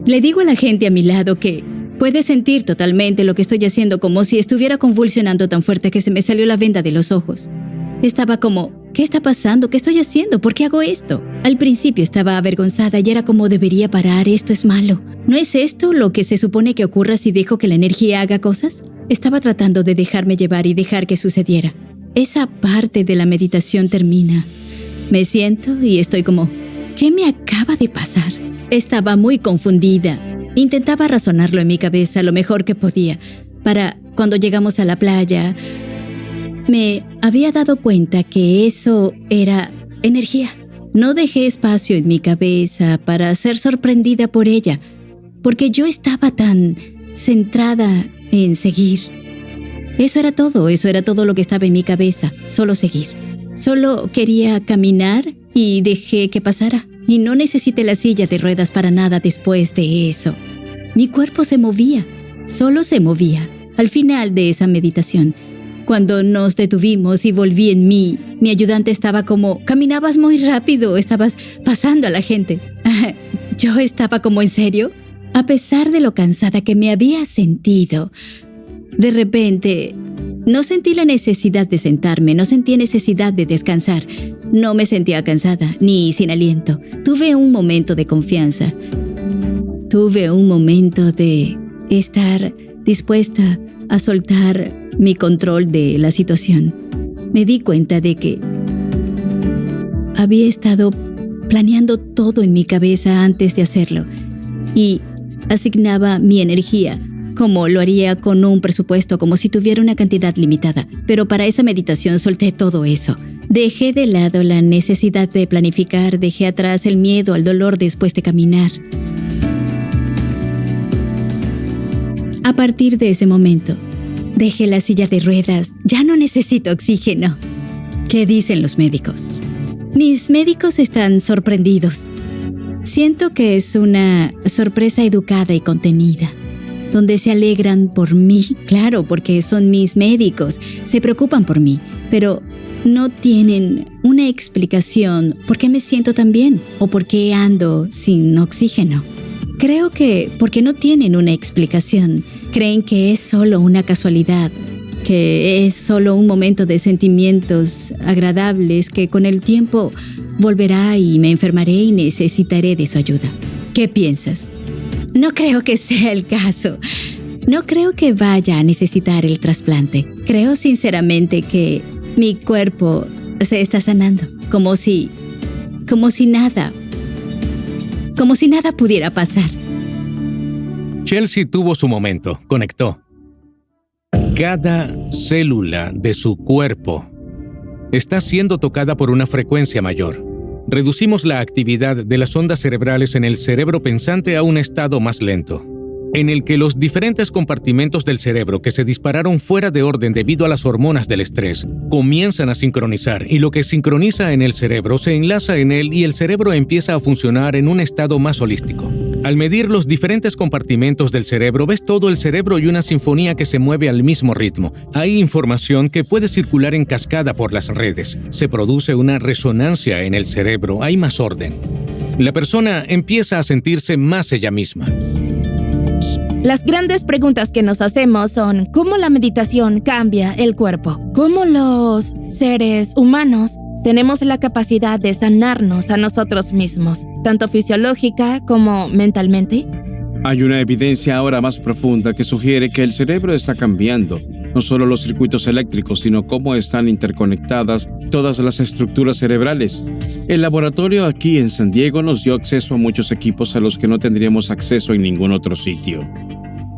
Le digo a la gente a mi lado que puede sentir totalmente lo que estoy haciendo, como si estuviera convulsionando tan fuerte que se me salió la venda de los ojos. Estaba como, ¿qué está pasando? ¿Qué estoy haciendo? ¿Por qué hago esto? Al principio estaba avergonzada y era como, debería parar, esto es malo. ¿No es esto lo que se supone que ocurra si dejo que la energía haga cosas? Estaba tratando de dejarme llevar y dejar que sucediera. Esa parte de la meditación termina. Me siento y estoy como, ¿qué me acaba de pasar? Estaba muy confundida. Intentaba razonarlo en mi cabeza lo mejor que podía. Para cuando llegamos a la playa, me había dado cuenta que eso era energía. No dejé espacio en mi cabeza para ser sorprendida por ella, porque yo estaba tan centrada en seguir. Eso era todo lo que estaba en mi cabeza, solo seguir. Solo quería caminar y dejé que pasara. Y no necesité la silla de ruedas para nada después de eso. Mi cuerpo se movía, solo se movía. Al final de esa meditación, cuando nos detuvimos y volví en mí, mi ayudante estaba como, caminabas muy rápido, estabas pasando a la gente. Yo estaba como, ¿en serio? A pesar de lo cansada que me había sentido, de repente no sentí la necesidad de sentarme, no sentí necesidad de descansar. No me sentía cansada, ni sin aliento. Tuve un momento de confianza. Tuve un momento de estar dispuesta a soltar mi control de la situación. Me di cuenta de que había estado planeando todo en mi cabeza antes de hacerlo y asignaba mi energía como lo haría con un presupuesto, como si tuviera una cantidad limitada. Pero para esa meditación solté todo eso. Dejé de lado la necesidad de planificar, dejé atrás el miedo al dolor después de caminar. A partir de ese momento, dejé la silla de ruedas. Ya no necesito oxígeno. ¿Qué dicen los médicos? Mis médicos están sorprendidos. Siento que es una sorpresa educada y contenida, donde se alegran por mí, claro, porque son mis médicos, se preocupan por mí, pero no tienen una explicación por qué me siento tan bien o por qué ando sin oxígeno. Creo que porque no tienen una explicación, creen que es solo una casualidad, que es solo un momento de sentimientos agradables que con el tiempo volverá y me enfermaré y necesitaré de su ayuda. ¿Qué piensas? No creo que sea el caso. No creo que vaya a necesitar el trasplante. Creo sinceramente que mi cuerpo se está sanando, como si nada pudiera pasar. Chelsea tuvo su momento, conectó. Cada célula de su cuerpo está siendo tocada por una frecuencia mayor. Reducimos la actividad de las ondas cerebrales en el cerebro pensante a un estado más lento, en el que los diferentes compartimentos del cerebro que se dispararon fuera de orden debido a las hormonas del estrés comienzan a sincronizar, y lo que sincroniza en el cerebro se enlaza en él y el cerebro empieza a funcionar en un estado más holístico. Al medir los diferentes compartimentos del cerebro, ves todo el cerebro y una sinfonía que se mueve al mismo ritmo. Hay información que puede circular en cascada por las redes. Se produce una resonancia en el cerebro, hay más orden. La persona empieza a sentirse más ella misma. Las grandes preguntas que nos hacemos son ¿cómo la meditación cambia el cuerpo? ¿Cómo los seres humanos tenemos la capacidad de sanarnos a nosotros mismos, tanto fisiológica como mentalmente? Hay una evidencia ahora más profunda que sugiere que el cerebro está cambiando, no solo los circuitos eléctricos, sino cómo están interconectadas todas las estructuras cerebrales. El laboratorio aquí en San Diego nos dio acceso a muchos equipos a los que no tendríamos acceso en ningún otro sitio.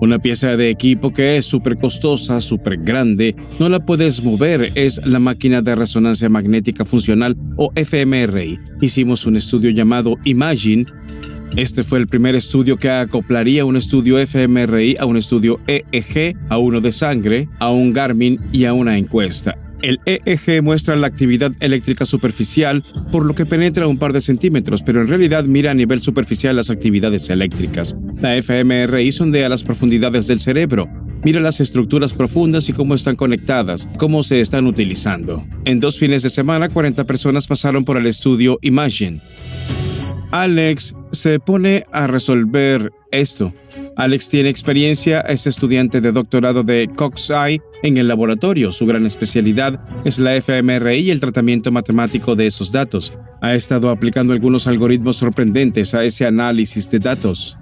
Una pieza de equipo que es súper costosa, súper grande, no la puedes mover, es la máquina de resonancia magnética funcional o fMRI. Hicimos un estudio llamado Imagine. Este fue el primer estudio que acoplaría un estudio fMRI a un estudio EEG, a uno de sangre, a un Garmin y a una encuesta. El EEG muestra la actividad eléctrica superficial, por lo que penetra un par de centímetros, pero en realidad mira a nivel superficial las actividades eléctricas. La fMRI sondea las profundidades del cerebro. Mira las estructuras profundas y cómo están conectadas, cómo se están utilizando. En 2 fines de semana, 40 personas pasaron por el estudio Imagine. Alex se pone a resolver esto. Alex tiene experiencia, es estudiante de doctorado de Cox-Eye en el laboratorio. Su gran especialidad es la fMRI y el tratamiento matemático de esos datos. Ha estado aplicando algunos algoritmos sorprendentes a ese análisis de datos.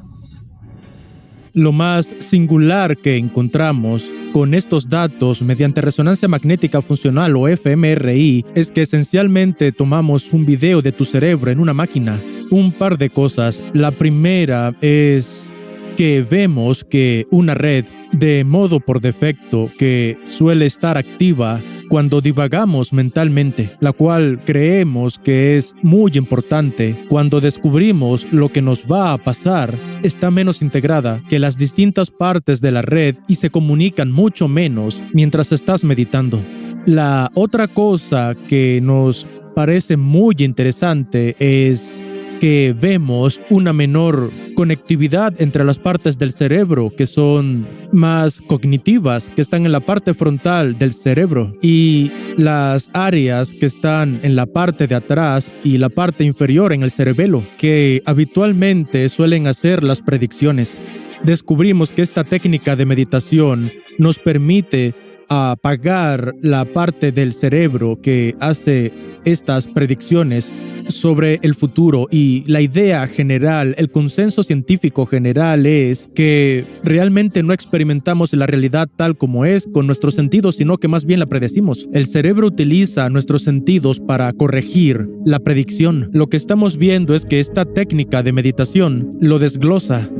Lo más singular que encontramos con estos datos mediante resonancia magnética funcional o fMRI es que esencialmente tomamos un video de tu cerebro en una máquina. Un par de cosas. La primera es que vemos que una red de modo por defecto que suele estar activa cuando divagamos mentalmente, la cual creemos que es muy importante, cuando descubrimos lo que nos va a pasar, está menos integrada que las distintas partes de la red y se comunican mucho menos mientras estás meditando. La otra cosa que nos parece muy interesante es que vemos una menor conectividad entre las partes del cerebro que son más cognitivas, que están en la parte frontal del cerebro, y las áreas que están en la parte de atrás y la parte inferior en el cerebelo, que habitualmente suelen hacer las predicciones. Descubrimos que esta técnica de meditación nos permite apagar la parte del cerebro que hace estas predicciones sobre el futuro, y la idea general, el consenso científico general es que realmente no experimentamos la realidad tal como es con nuestros sentidos, sino que más bien la predecimos. El cerebro utiliza nuestros sentidos para corregir la predicción. Lo que estamos viendo es que esta técnica de meditación lo desglosa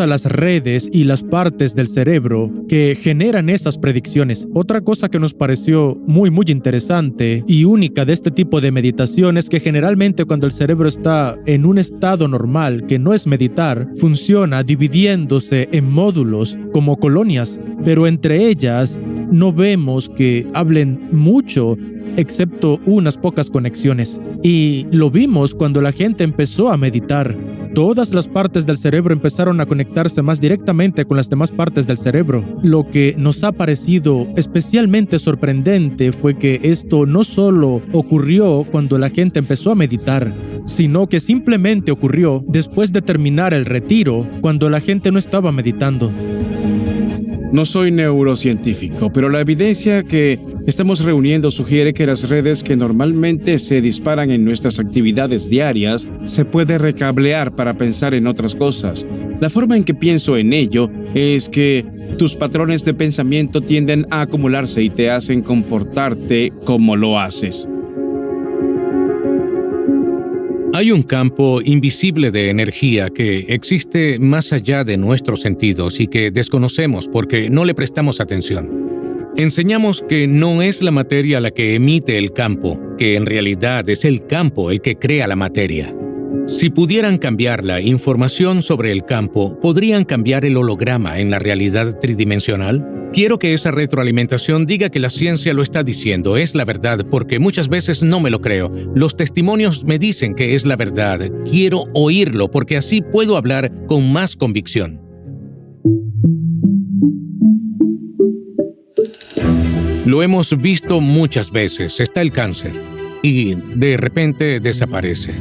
las redes y las partes del cerebro que generan esas predicciones. Otra cosa que nos pareció muy interesante y única de este tipo de meditación es que generalmente cuando el cerebro está en un estado normal, que no es meditar, funciona dividiéndose en módulos como colonias, pero entre ellas no vemos que hablen mucho, excepto unas pocas conexiones. Y lo vimos cuando la gente empezó a meditar. Todas las partes del cerebro empezaron a conectarse más directamente con las demás partes del cerebro. Lo que nos ha parecido especialmente sorprendente fue que esto no solo ocurrió cuando la gente empezó a meditar, sino que simplemente ocurrió después de terminar el retiro, cuando la gente no estaba meditando. No soy neurocientífico, pero la evidencia que estamos reuniendo sugiere que las redes que normalmente se disparan en nuestras actividades diarias se puede recablear para pensar en otras cosas. La forma en que pienso en ello es que tus patrones de pensamiento tienden a acumularse y te hacen comportarte como lo haces. Hay un campo invisible de energía que existe más allá de nuestros sentidos y que desconocemos porque no le prestamos atención. Enseñamos que no es la materia la que emite el campo, que en realidad es el campo el que crea la materia. Si pudieran cambiar la información sobre el campo, ¿podrían cambiar el holograma en la realidad tridimensional? Quiero que esa retroalimentación diga que la ciencia lo está diciendo, es la verdad, porque muchas veces no me lo creo. Los testimonios me dicen que es la verdad. Quiero oírlo, porque así puedo hablar con más convicción. Lo hemos visto muchas veces. Está el cáncer y de repente desaparece.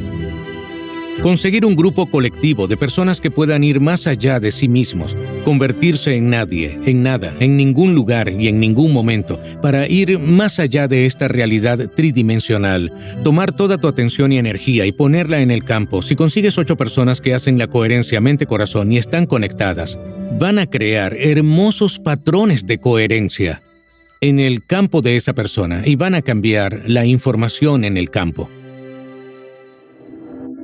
Conseguir un grupo colectivo de personas que puedan ir más allá de sí mismos, convertirse en nadie, en nada, en ningún lugar y en ningún momento, para ir más allá de esta realidad tridimensional, tomar toda tu atención y energía y ponerla en el campo. Si consigues 8 personas que hacen la coherencia mente-corazón y están conectadas, van a crear hermosos patrones de coherencia en el campo de esa persona y van a cambiar la información en el campo.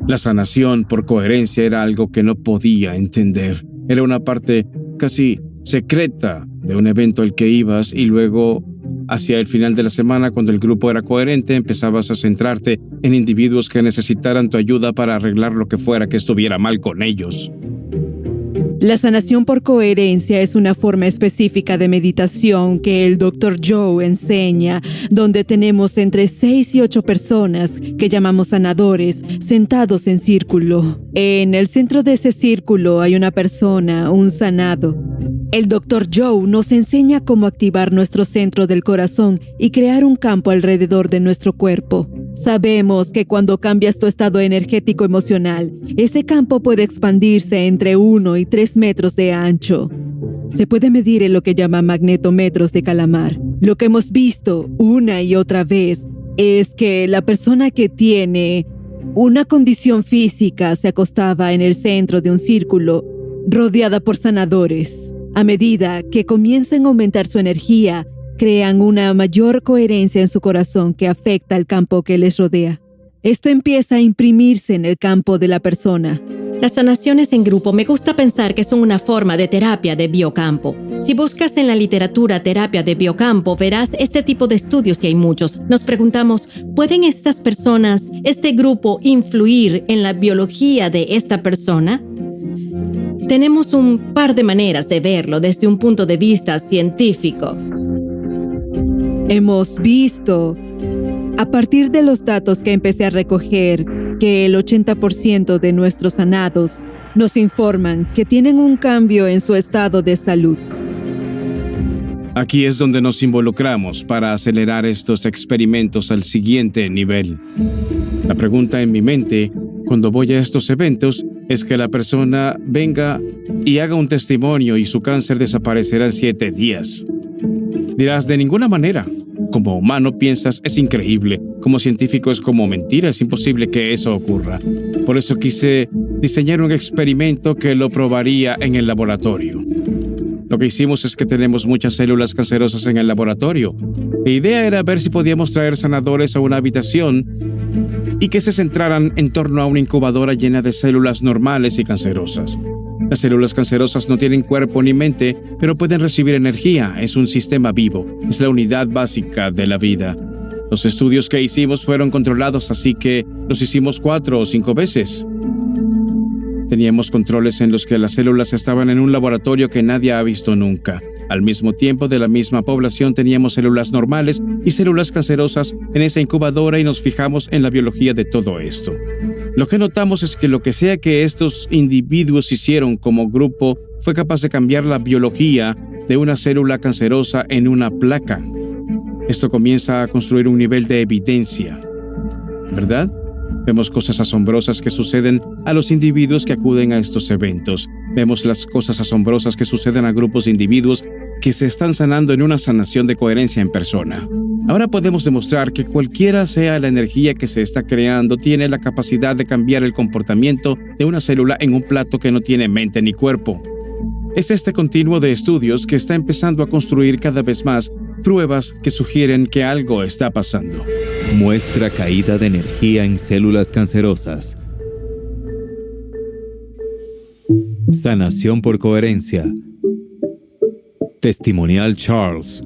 La sanación por coherencia era algo que no podía entender. Era una parte casi secreta de un evento al que ibas y luego, hacia el final de la semana, cuando el grupo era coherente, empezabas a centrarte en individuos que necesitaran tu ayuda para arreglar lo que fuera que estuviera mal con ellos. La sanación por coherencia es una forma específica de meditación que el Dr. Joe enseña, donde tenemos entre 6 y 8 personas, que llamamos sanadores, sentados en círculo. En el centro de ese círculo hay una persona, un sanado. El Dr. Joe nos enseña cómo activar nuestro centro del corazón y crear un campo alrededor de nuestro cuerpo. Sabemos que cuando cambias tu estado energético emocional, ese campo puede expandirse entre 1 y 3 metros de ancho. Se puede medir en lo que llaman magnetometros de calamar. Lo que hemos visto una y otra vez es que la persona que tiene una condición física se acostaba en el centro de un círculo rodeada por sanadores. A medida que comienzan a aumentar su energía, crean una mayor coherencia en su corazón que afecta al campo que les rodea. Esto empieza a imprimirse en el campo de la persona. Las sanaciones en grupo me gusta pensar que son una forma de terapia de biocampo. Si buscas en la literatura terapia de biocampo, verás este tipo de estudios y hay muchos. Nos preguntamos, ¿pueden estas personas, este grupo, influir en la biología de esta persona? Tenemos un par de maneras de verlo desde un punto de vista científico. Hemos visto, a partir de los datos que empecé a recoger, que el 80% de nuestros sanados nos informan que tienen un cambio en su estado de salud. Aquí es donde nos involucramos para acelerar estos experimentos al siguiente nivel. La pregunta en mi mente, cuando voy a estos eventos, es que la persona venga y haga un testimonio y su cáncer desaparecerá en 7 días. Dirás, de ninguna manera. Como humano piensas, es increíble. Como científico es como mentira, es imposible que eso ocurra. Por eso quise diseñar un experimento que lo probaría en el laboratorio. Lo que hicimos es que tenemos muchas células cancerosas en el laboratorio. La idea era ver si podíamos traer sanadores a una habitación y que se centraran en torno a una incubadora llena de células normales y cancerosas. Las células cancerosas no tienen cuerpo ni mente, pero pueden recibir energía. Es un sistema vivo. Es la unidad básica de la vida. Los estudios que hicimos fueron controlados, así que los hicimos 4 o 5 veces. Teníamos controles en los que las células estaban en un laboratorio que nadie ha visto nunca. Al mismo tiempo, de la misma población teníamos células normales y células cancerosas en esa incubadora y nos fijamos en la biología de todo esto. Lo que notamos es que lo que sea que estos individuos hicieron como grupo fue capaz de cambiar la biología de una célula cancerosa en una placa. Esto comienza a construir un nivel de evidencia, ¿verdad? Vemos cosas asombrosas que suceden a los individuos que acuden a estos eventos. Vemos las cosas asombrosas que suceden a grupos de individuos que se están sanando en una sanación de coherencia en persona. Ahora podemos demostrar que cualquiera sea la energía que se está creando, tiene la capacidad de cambiar el comportamiento de una célula en un plato que no tiene mente ni cuerpo. Es este continuo de estudios que está empezando a construir cada vez más pruebas que sugieren que algo está pasando. Muestra caída de energía en células cancerosas. Sanación por coherencia. Testimonial Charles.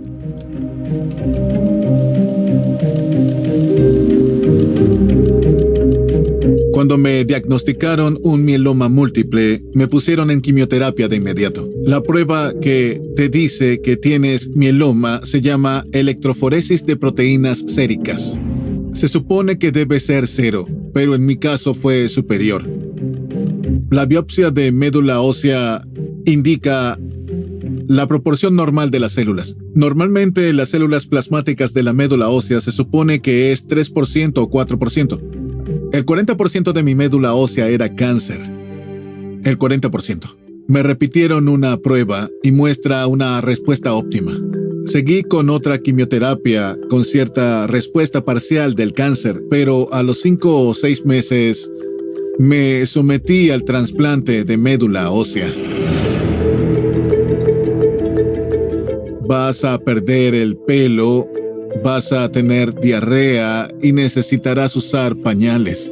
Cuando me diagnosticaron un mieloma múltiple, me pusieron en quimioterapia de inmediato. La prueba que te dice que tienes mieloma se llama electroforesis de proteínas séricas. Se supone que debe ser 0, pero en mi caso fue superior. La biopsia de médula ósea indica la proporción normal de las células. Normalmente las células plasmáticas de la médula ósea se supone que es 3% o 4%. El 40% de mi médula ósea era cáncer. El 40%. Me repitieron una prueba y muestra una respuesta óptima. Seguí con otra quimioterapia con cierta respuesta parcial del cáncer, pero a los 5 o 6 meses me sometí al trasplante de médula ósea. Vas a perder el pelo, vas a tener diarrea y necesitarás usar pañales.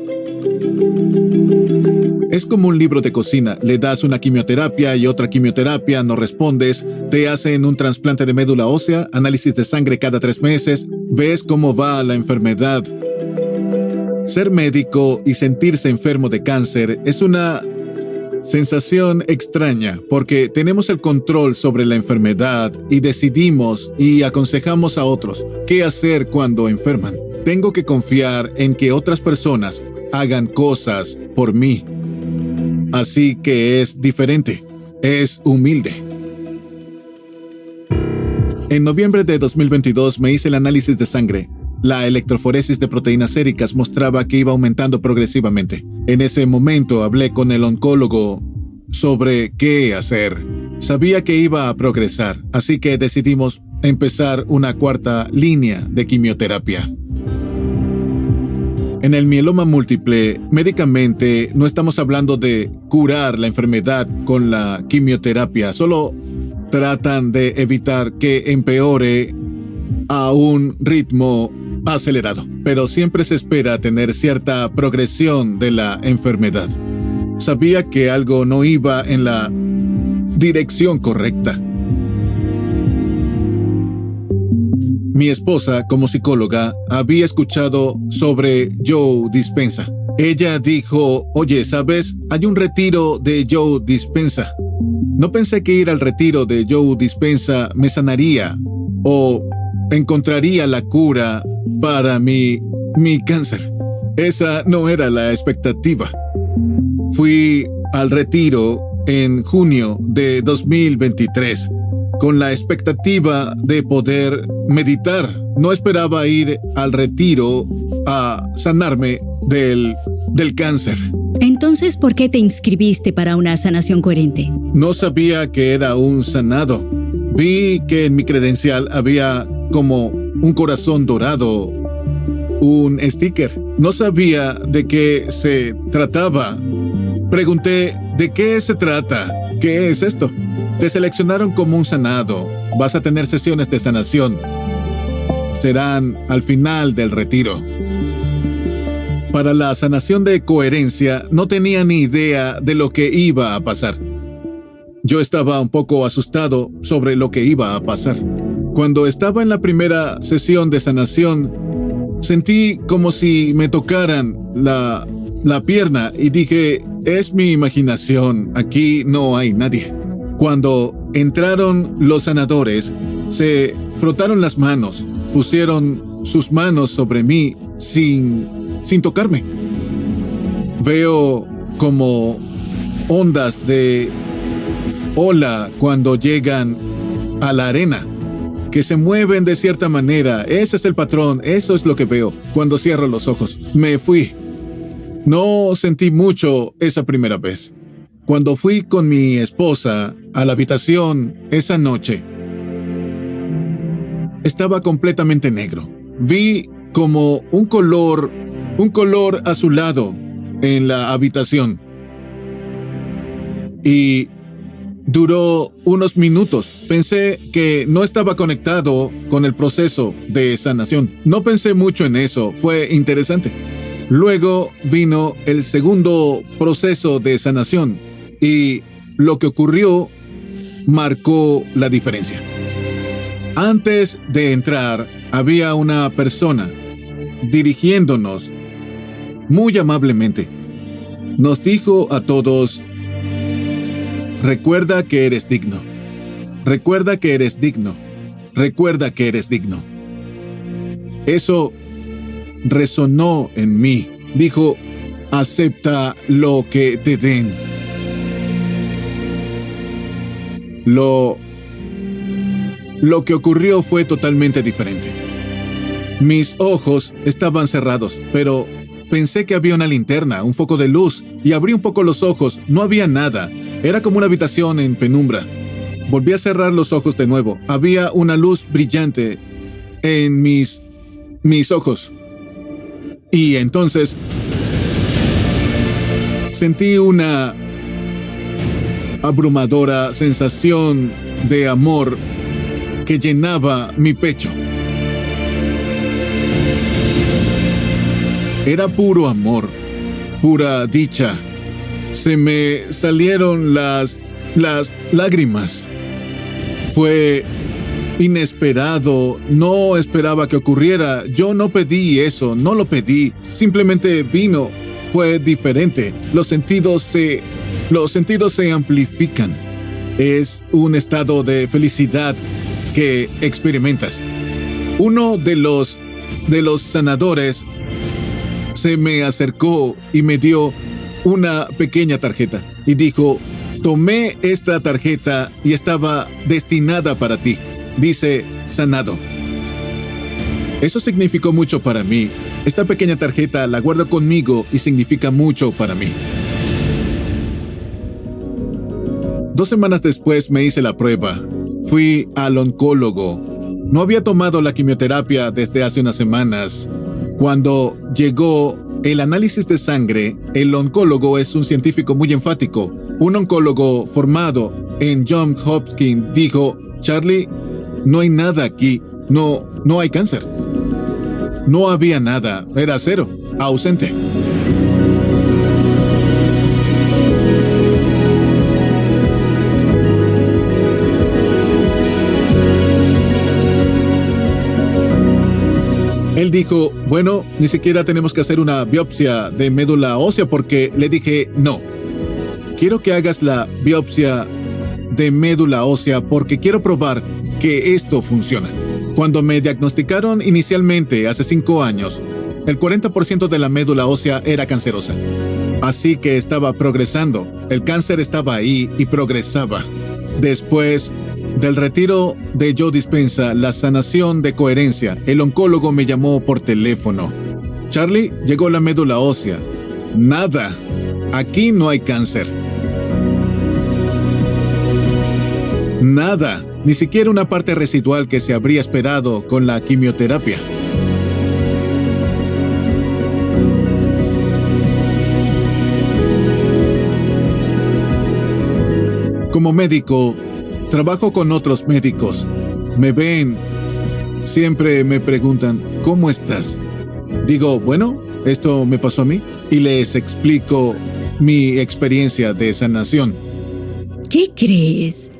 Es como un libro de cocina. Le das una quimioterapia y otra quimioterapia, no respondes, te hacen un trasplante de médula ósea, análisis de sangre cada 3 meses, ves cómo va la enfermedad. Ser médico y sentirse enfermo de cáncer es una sensación extraña porque tenemos el control sobre la enfermedad y decidimos y aconsejamos a otros qué hacer cuando enferman. Tengo que confiar en que otras personas hagan cosas por mí. Así que es diferente, es humilde. En noviembre de 2022 me hice el análisis de sangre. La electroforesis de proteínas séricas mostraba que iba aumentando progresivamente. En ese momento hablé con el oncólogo sobre qué hacer. Sabía que iba a progresar, así que decidimos empezar una cuarta línea de quimioterapia. En el mieloma múltiple, médicamente no estamos hablando de curar la enfermedad con la quimioterapia, solo tratan de evitar que empeore a un ritmo acelerado, pero siempre se espera tener cierta progresión de la enfermedad. Sabía que algo no iba en la dirección correcta. Mi esposa, como psicóloga, había escuchado sobre Joe Dispenza. Ella dijo, oye, ¿sabes? Hay un retiro de Joe Dispenza. No pensé que ir al retiro de Joe Dispenza me sanaría o encontraría la cura para mi cáncer. Esa no era la expectativa. Fui al retiro en junio de 2023 con la expectativa de poder meditar. No esperaba ir al retiro a sanarme del cáncer. Entonces, ¿por qué te inscribiste para una sanación coherente? No sabía que era un sanado. Vi que en mi credencial había como un corazón dorado, un sticker. No sabía de qué se trataba. Pregunté, ¿de qué se trata? ¿Qué es esto? Te seleccionaron como un sanado. Vas a tener sesiones de sanación. Serán al final del retiro. Para la sanación de coherencia, no tenía ni idea de lo que iba a pasar. Yo estaba un poco asustado sobre lo que iba a pasar. Cuando estaba en la primera sesión de sanación, sentí como si me tocaran la pierna y dije, es mi imaginación, aquí no hay nadie. Cuando entraron los sanadores, se frotaron las manos, pusieron sus manos sobre mí sin tocarme. Veo como ondas de ola cuando llegan a la arena, que se mueven de cierta manera. Ese es el patrón, eso es lo que veo cuando cierro los ojos. Me fui. No sentí mucho esa primera vez. Cuando fui con mi esposa a la habitación esa noche, estaba completamente negro. Vi como un color azulado en la habitación. Y duró unos minutos. Pensé que no estaba conectado con el proceso de sanación. No pensé mucho en eso, fue interesante. Luego vino el segundo proceso de sanación y lo que ocurrió marcó la diferencia. Antes de entrar, había una persona dirigiéndonos muy amablemente. Nos dijo a todos, recuerda que eres digno. Recuerda que eres digno. Recuerda que eres digno. Eso resonó en mí. Dijo, acepta lo que te den. Lo que ocurrió fue totalmente diferente. Mis ojos estaban cerrados, pero pensé que había una linterna, un foco de luz, y abrí un poco los ojos. No había nada. Era como una habitación en penumbra. Volví a cerrar los ojos de nuevo. Había una luz brillante en mis ojos. Y entonces sentí una abrumadora sensación de amor que llenaba mi pecho. Era puro amor, pura dicha. Se me salieron las lágrimas. Fue inesperado, no esperaba que ocurriera. Yo no pedí eso, no lo pedí, simplemente vino. Fue diferente. Los sentidos se amplifican. Es un estado de felicidad que experimentas. Uno de los sanadores se me acercó y me dio una pequeña tarjeta y dijo, tomé esta tarjeta y estaba destinada para ti. Dice, sanado. Eso significó mucho para mí. Esta pequeña tarjeta la guardo conmigo y significa mucho para mí. 2 semanas después me hice la prueba. Fui al oncólogo. No había tomado la quimioterapia desde hace unas semanas. Cuando llegó el análisis de sangre, el oncólogo es un científico muy enfático. Un oncólogo formado en Johns Hopkins dijo, Charlie, no hay nada aquí. No hay cáncer. No había nada. Era 0. Ausente. Él dijo, bueno, ni siquiera tenemos que hacer una biopsia de médula ósea porque le dije, no. Quiero que hagas la biopsia de médula ósea porque quiero probar que esto funciona. Cuando me diagnosticaron inicialmente hace 5 años, el 40% de la médula ósea era cancerosa. Así que estaba progresando. El cáncer estaba ahí y progresaba. Después del retiro de Joe Dispenza, la sanación de coherencia, el oncólogo me llamó por teléfono. Charlie, llegó la médula ósea. Nada. Aquí no hay cáncer. Nada. Ni siquiera una parte residual que se habría esperado con la quimioterapia. Como médico, trabajo con otros médicos. Me ven, siempre me preguntan, ¿cómo estás? Digo, bueno, esto me pasó a mí y les explico mi experiencia de sanación. ¿Qué crees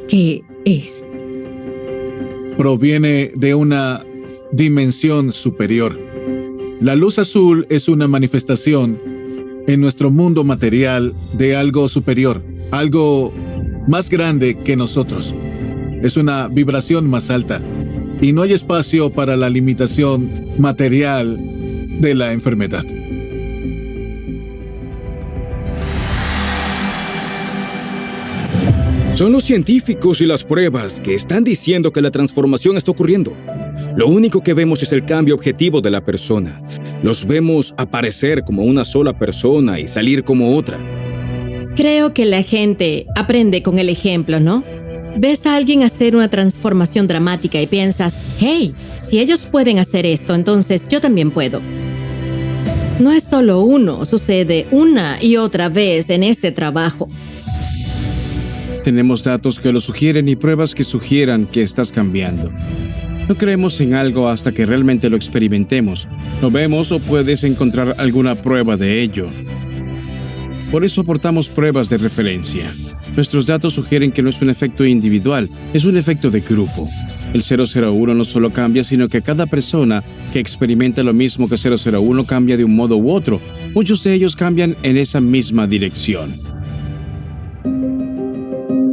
que es? Proviene de una dimensión superior. La luz azul es una manifestación en nuestro mundo material de algo superior, algo más grande que nosotros. Es una vibración más alta y no hay espacio para la limitación material de la enfermedad. Son los científicos y las pruebas que están diciendo que la transformación está ocurriendo. Lo único que vemos es el cambio objetivo de la persona. Los vemos aparecer como una sola persona y salir como otra. Creo que la gente aprende con el ejemplo, ¿no? Ves a alguien hacer una transformación dramática y piensas, hey, si ellos pueden hacer esto, entonces yo también puedo. No es solo uno, sucede una y otra vez en este trabajo. Tenemos datos que lo sugieren y pruebas que sugieran que estás cambiando. No creemos en algo hasta que realmente lo experimentemos. Lo vemos o puedes encontrar alguna prueba de ello. Por eso aportamos pruebas de referencia. Nuestros datos sugieren que no es un efecto individual, es un efecto de grupo. El 001 no solo cambia, sino que cada persona que experimenta lo mismo que 001 cambia de un modo u otro. Muchos de ellos cambian en esa misma dirección.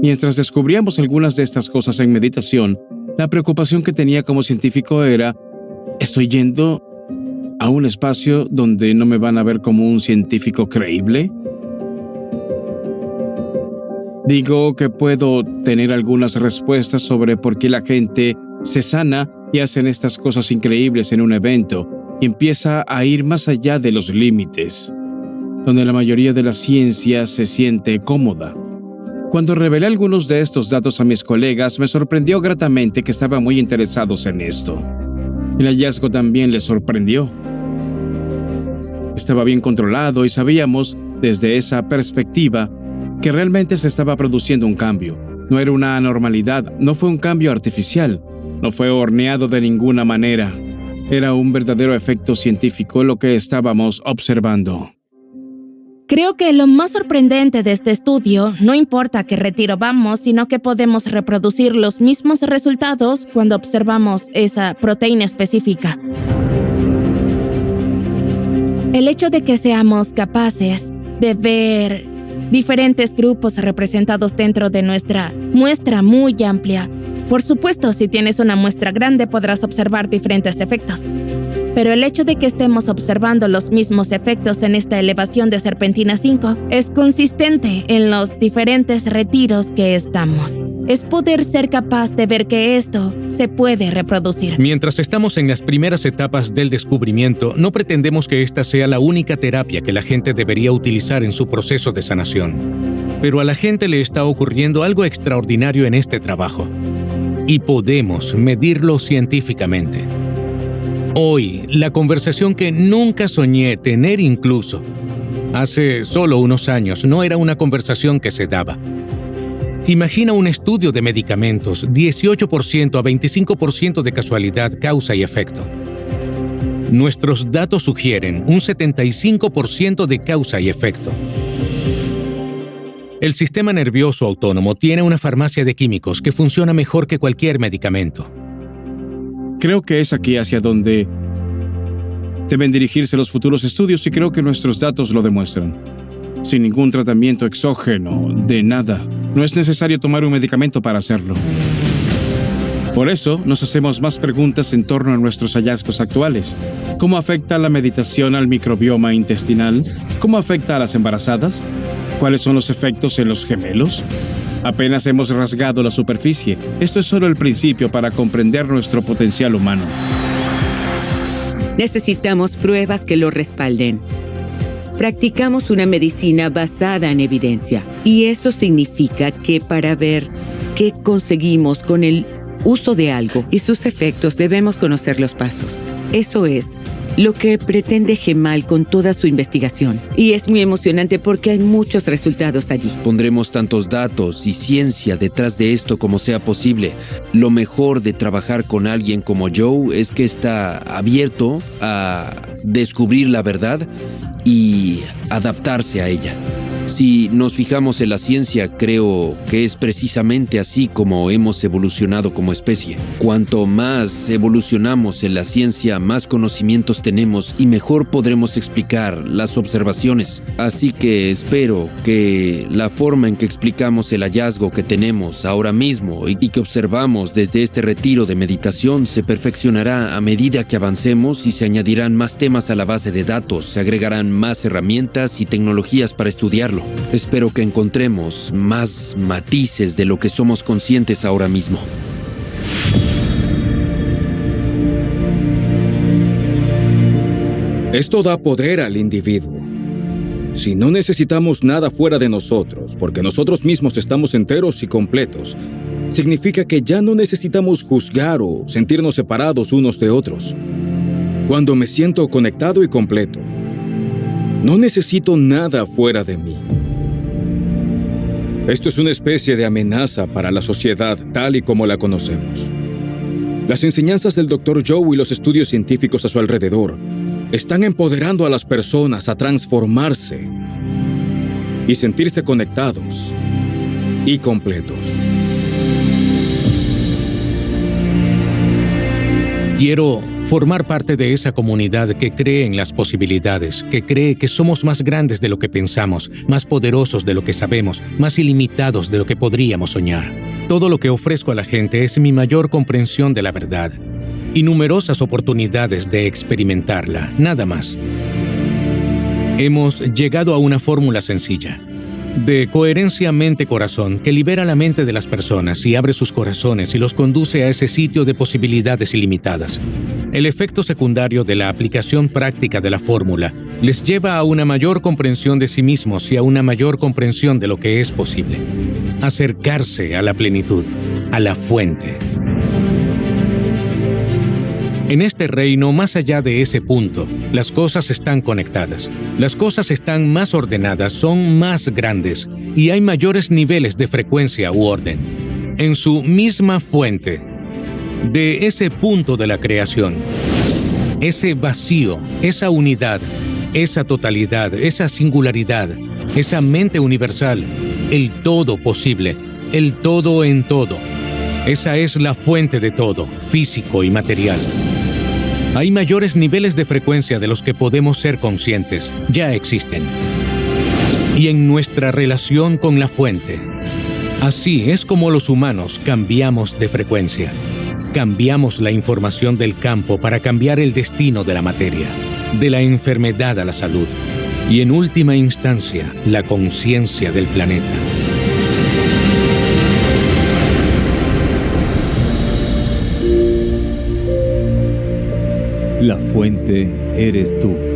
Mientras descubríamos algunas de estas cosas en meditación, la preocupación que tenía como científico era, ¿estoy yendo a un espacio donde no me van a ver como un científico creíble? Digo que puedo tener algunas respuestas sobre por qué la gente se sana y hacen estas cosas increíbles en un evento y empieza a ir más allá de los límites, donde la mayoría de la ciencia se siente cómoda. Cuando revelé algunos de estos datos a mis colegas, me sorprendió gratamente que estaban muy interesados en esto. El hallazgo también les sorprendió. Estaba bien controlado y sabíamos, desde esa perspectiva, que realmente se estaba produciendo un cambio. No era una anormalidad, no fue un cambio artificial, no fue horneado de ninguna manera. Era un verdadero efecto científico lo que estábamos observando. Creo que lo más sorprendente de este estudio no importa qué retiro vamos, sino que podemos reproducir los mismos resultados cuando observamos esa proteína específica. El hecho de que seamos capaces de ver diferentes grupos representados dentro de nuestra muestra muy amplia. Por supuesto, si tienes una muestra grande podrás observar diferentes efectos. Pero el hecho de que estemos observando los mismos efectos en esta elevación de Serpentina 5 es consistente en los diferentes retiros que estamos. es poder ser capaz de ver que esto se puede reproducir. Mientras estamos en las primeras etapas del descubrimiento, no pretendemos que esta sea la única terapia que la gente debería utilizar en su proceso de sanación. Pero a la gente le está ocurriendo algo extraordinario en este trabajo. Y podemos medirlo científicamente. Hoy, la conversación que nunca soñé tener incluso, hace solo unos años, no era una conversación que se daba. Imagina un estudio de medicamentos, 18% a 25% de casualidad, causa y efecto. Nuestros datos sugieren un 75% de causa y efecto. El sistema nervioso autónomo tiene una farmacia de químicos que funciona mejor que cualquier medicamento. Creo que es aquí hacia donde deben dirigirse los futuros estudios y creo que nuestros datos lo demuestran. Sin ningún tratamiento exógeno, de nada. No es necesario tomar un medicamento para hacerlo. Por eso, nos hacemos más preguntas en torno a nuestros hallazgos actuales. ¿Cómo afecta la meditación al microbioma intestinal? ¿Cómo afecta a las embarazadas? ¿Cuáles son los efectos en los gemelos? Apenas hemos rasgado la superficie. Esto es solo el principio para comprender nuestro potencial humano. Necesitamos pruebas que lo respalden. Practicamos una medicina basada en evidencia. Y eso significa que para ver qué conseguimos con el uso de algo y sus efectos debemos conocer los pasos. Eso es lo que pretende Gemal con toda su investigación. Y es muy emocionante porque hay muchos resultados allí. Pondremos tantos datos y ciencia detrás de esto como sea posible. Lo mejor de trabajar con alguien como Joe es que está abierto a descubrir la verdad y adaptarse a ella. Si nos fijamos en la ciencia, creo que es precisamente así como hemos evolucionado como especie. Cuanto más evolucionamos en la ciencia, más conocimientos tenemos y mejor podremos explicar las observaciones. Así que espero que la forma en que explicamos el hallazgo que tenemos ahora mismo y que observamos desde este retiro de meditación se perfeccionará a medida que avancemos y se añadirán más temas a la base de datos, se agregarán más herramientas y tecnologías para estudiarlo. Espero que encontremos más matices de lo que somos conscientes ahora mismo. Esto da poder al individuo. Si no necesitamos nada fuera de nosotros, porque nosotros mismos estamos enteros y completos, significa que ya no necesitamos juzgar o sentirnos separados unos de otros. Cuando me siento conectado y completo, no necesito nada fuera de mí. Esto es una especie de amenaza para la sociedad tal y como la conocemos. Las enseñanzas del Dr. Joe y los estudios científicos a su alrededor están empoderando a las personas a transformarse y sentirse conectados y completos. Quiero formar parte de esa comunidad que cree en las posibilidades, que cree que somos más grandes de lo que pensamos, más poderosos de lo que sabemos, más ilimitados de lo que podríamos soñar. Todo lo que ofrezco a la gente es mi mayor comprensión de la verdad y numerosas oportunidades de experimentarla, nada más. Hemos llegado a una fórmula sencilla, de coherencia mente-corazón, que libera la mente de las personas y abre sus corazones y los conduce a ese sitio de posibilidades ilimitadas. El efecto secundario de la aplicación práctica de la fórmula les lleva a una mayor comprensión de sí mismos y a una mayor comprensión de lo que es posible. Acercarse a la plenitud, a la fuente. En este reino, más allá de ese punto, las cosas están conectadas. Las cosas están más ordenadas, son más grandes y hay mayores niveles de frecuencia u orden. En su misma fuente, de ese punto de la creación, ese vacío, esa unidad, esa totalidad, esa singularidad, esa mente universal, el todo posible, el todo en todo. Esa es la fuente de todo, físico y material. Hay mayores niveles de frecuencia de los que podemos ser conscientes, ya existen. Y en nuestra relación con la fuente, así es como los humanos cambiamos de frecuencia. Cambiamos la información del campo para cambiar el destino de la materia, de la enfermedad a la salud, y en última instancia, la conciencia del planeta. La fuente eres tú.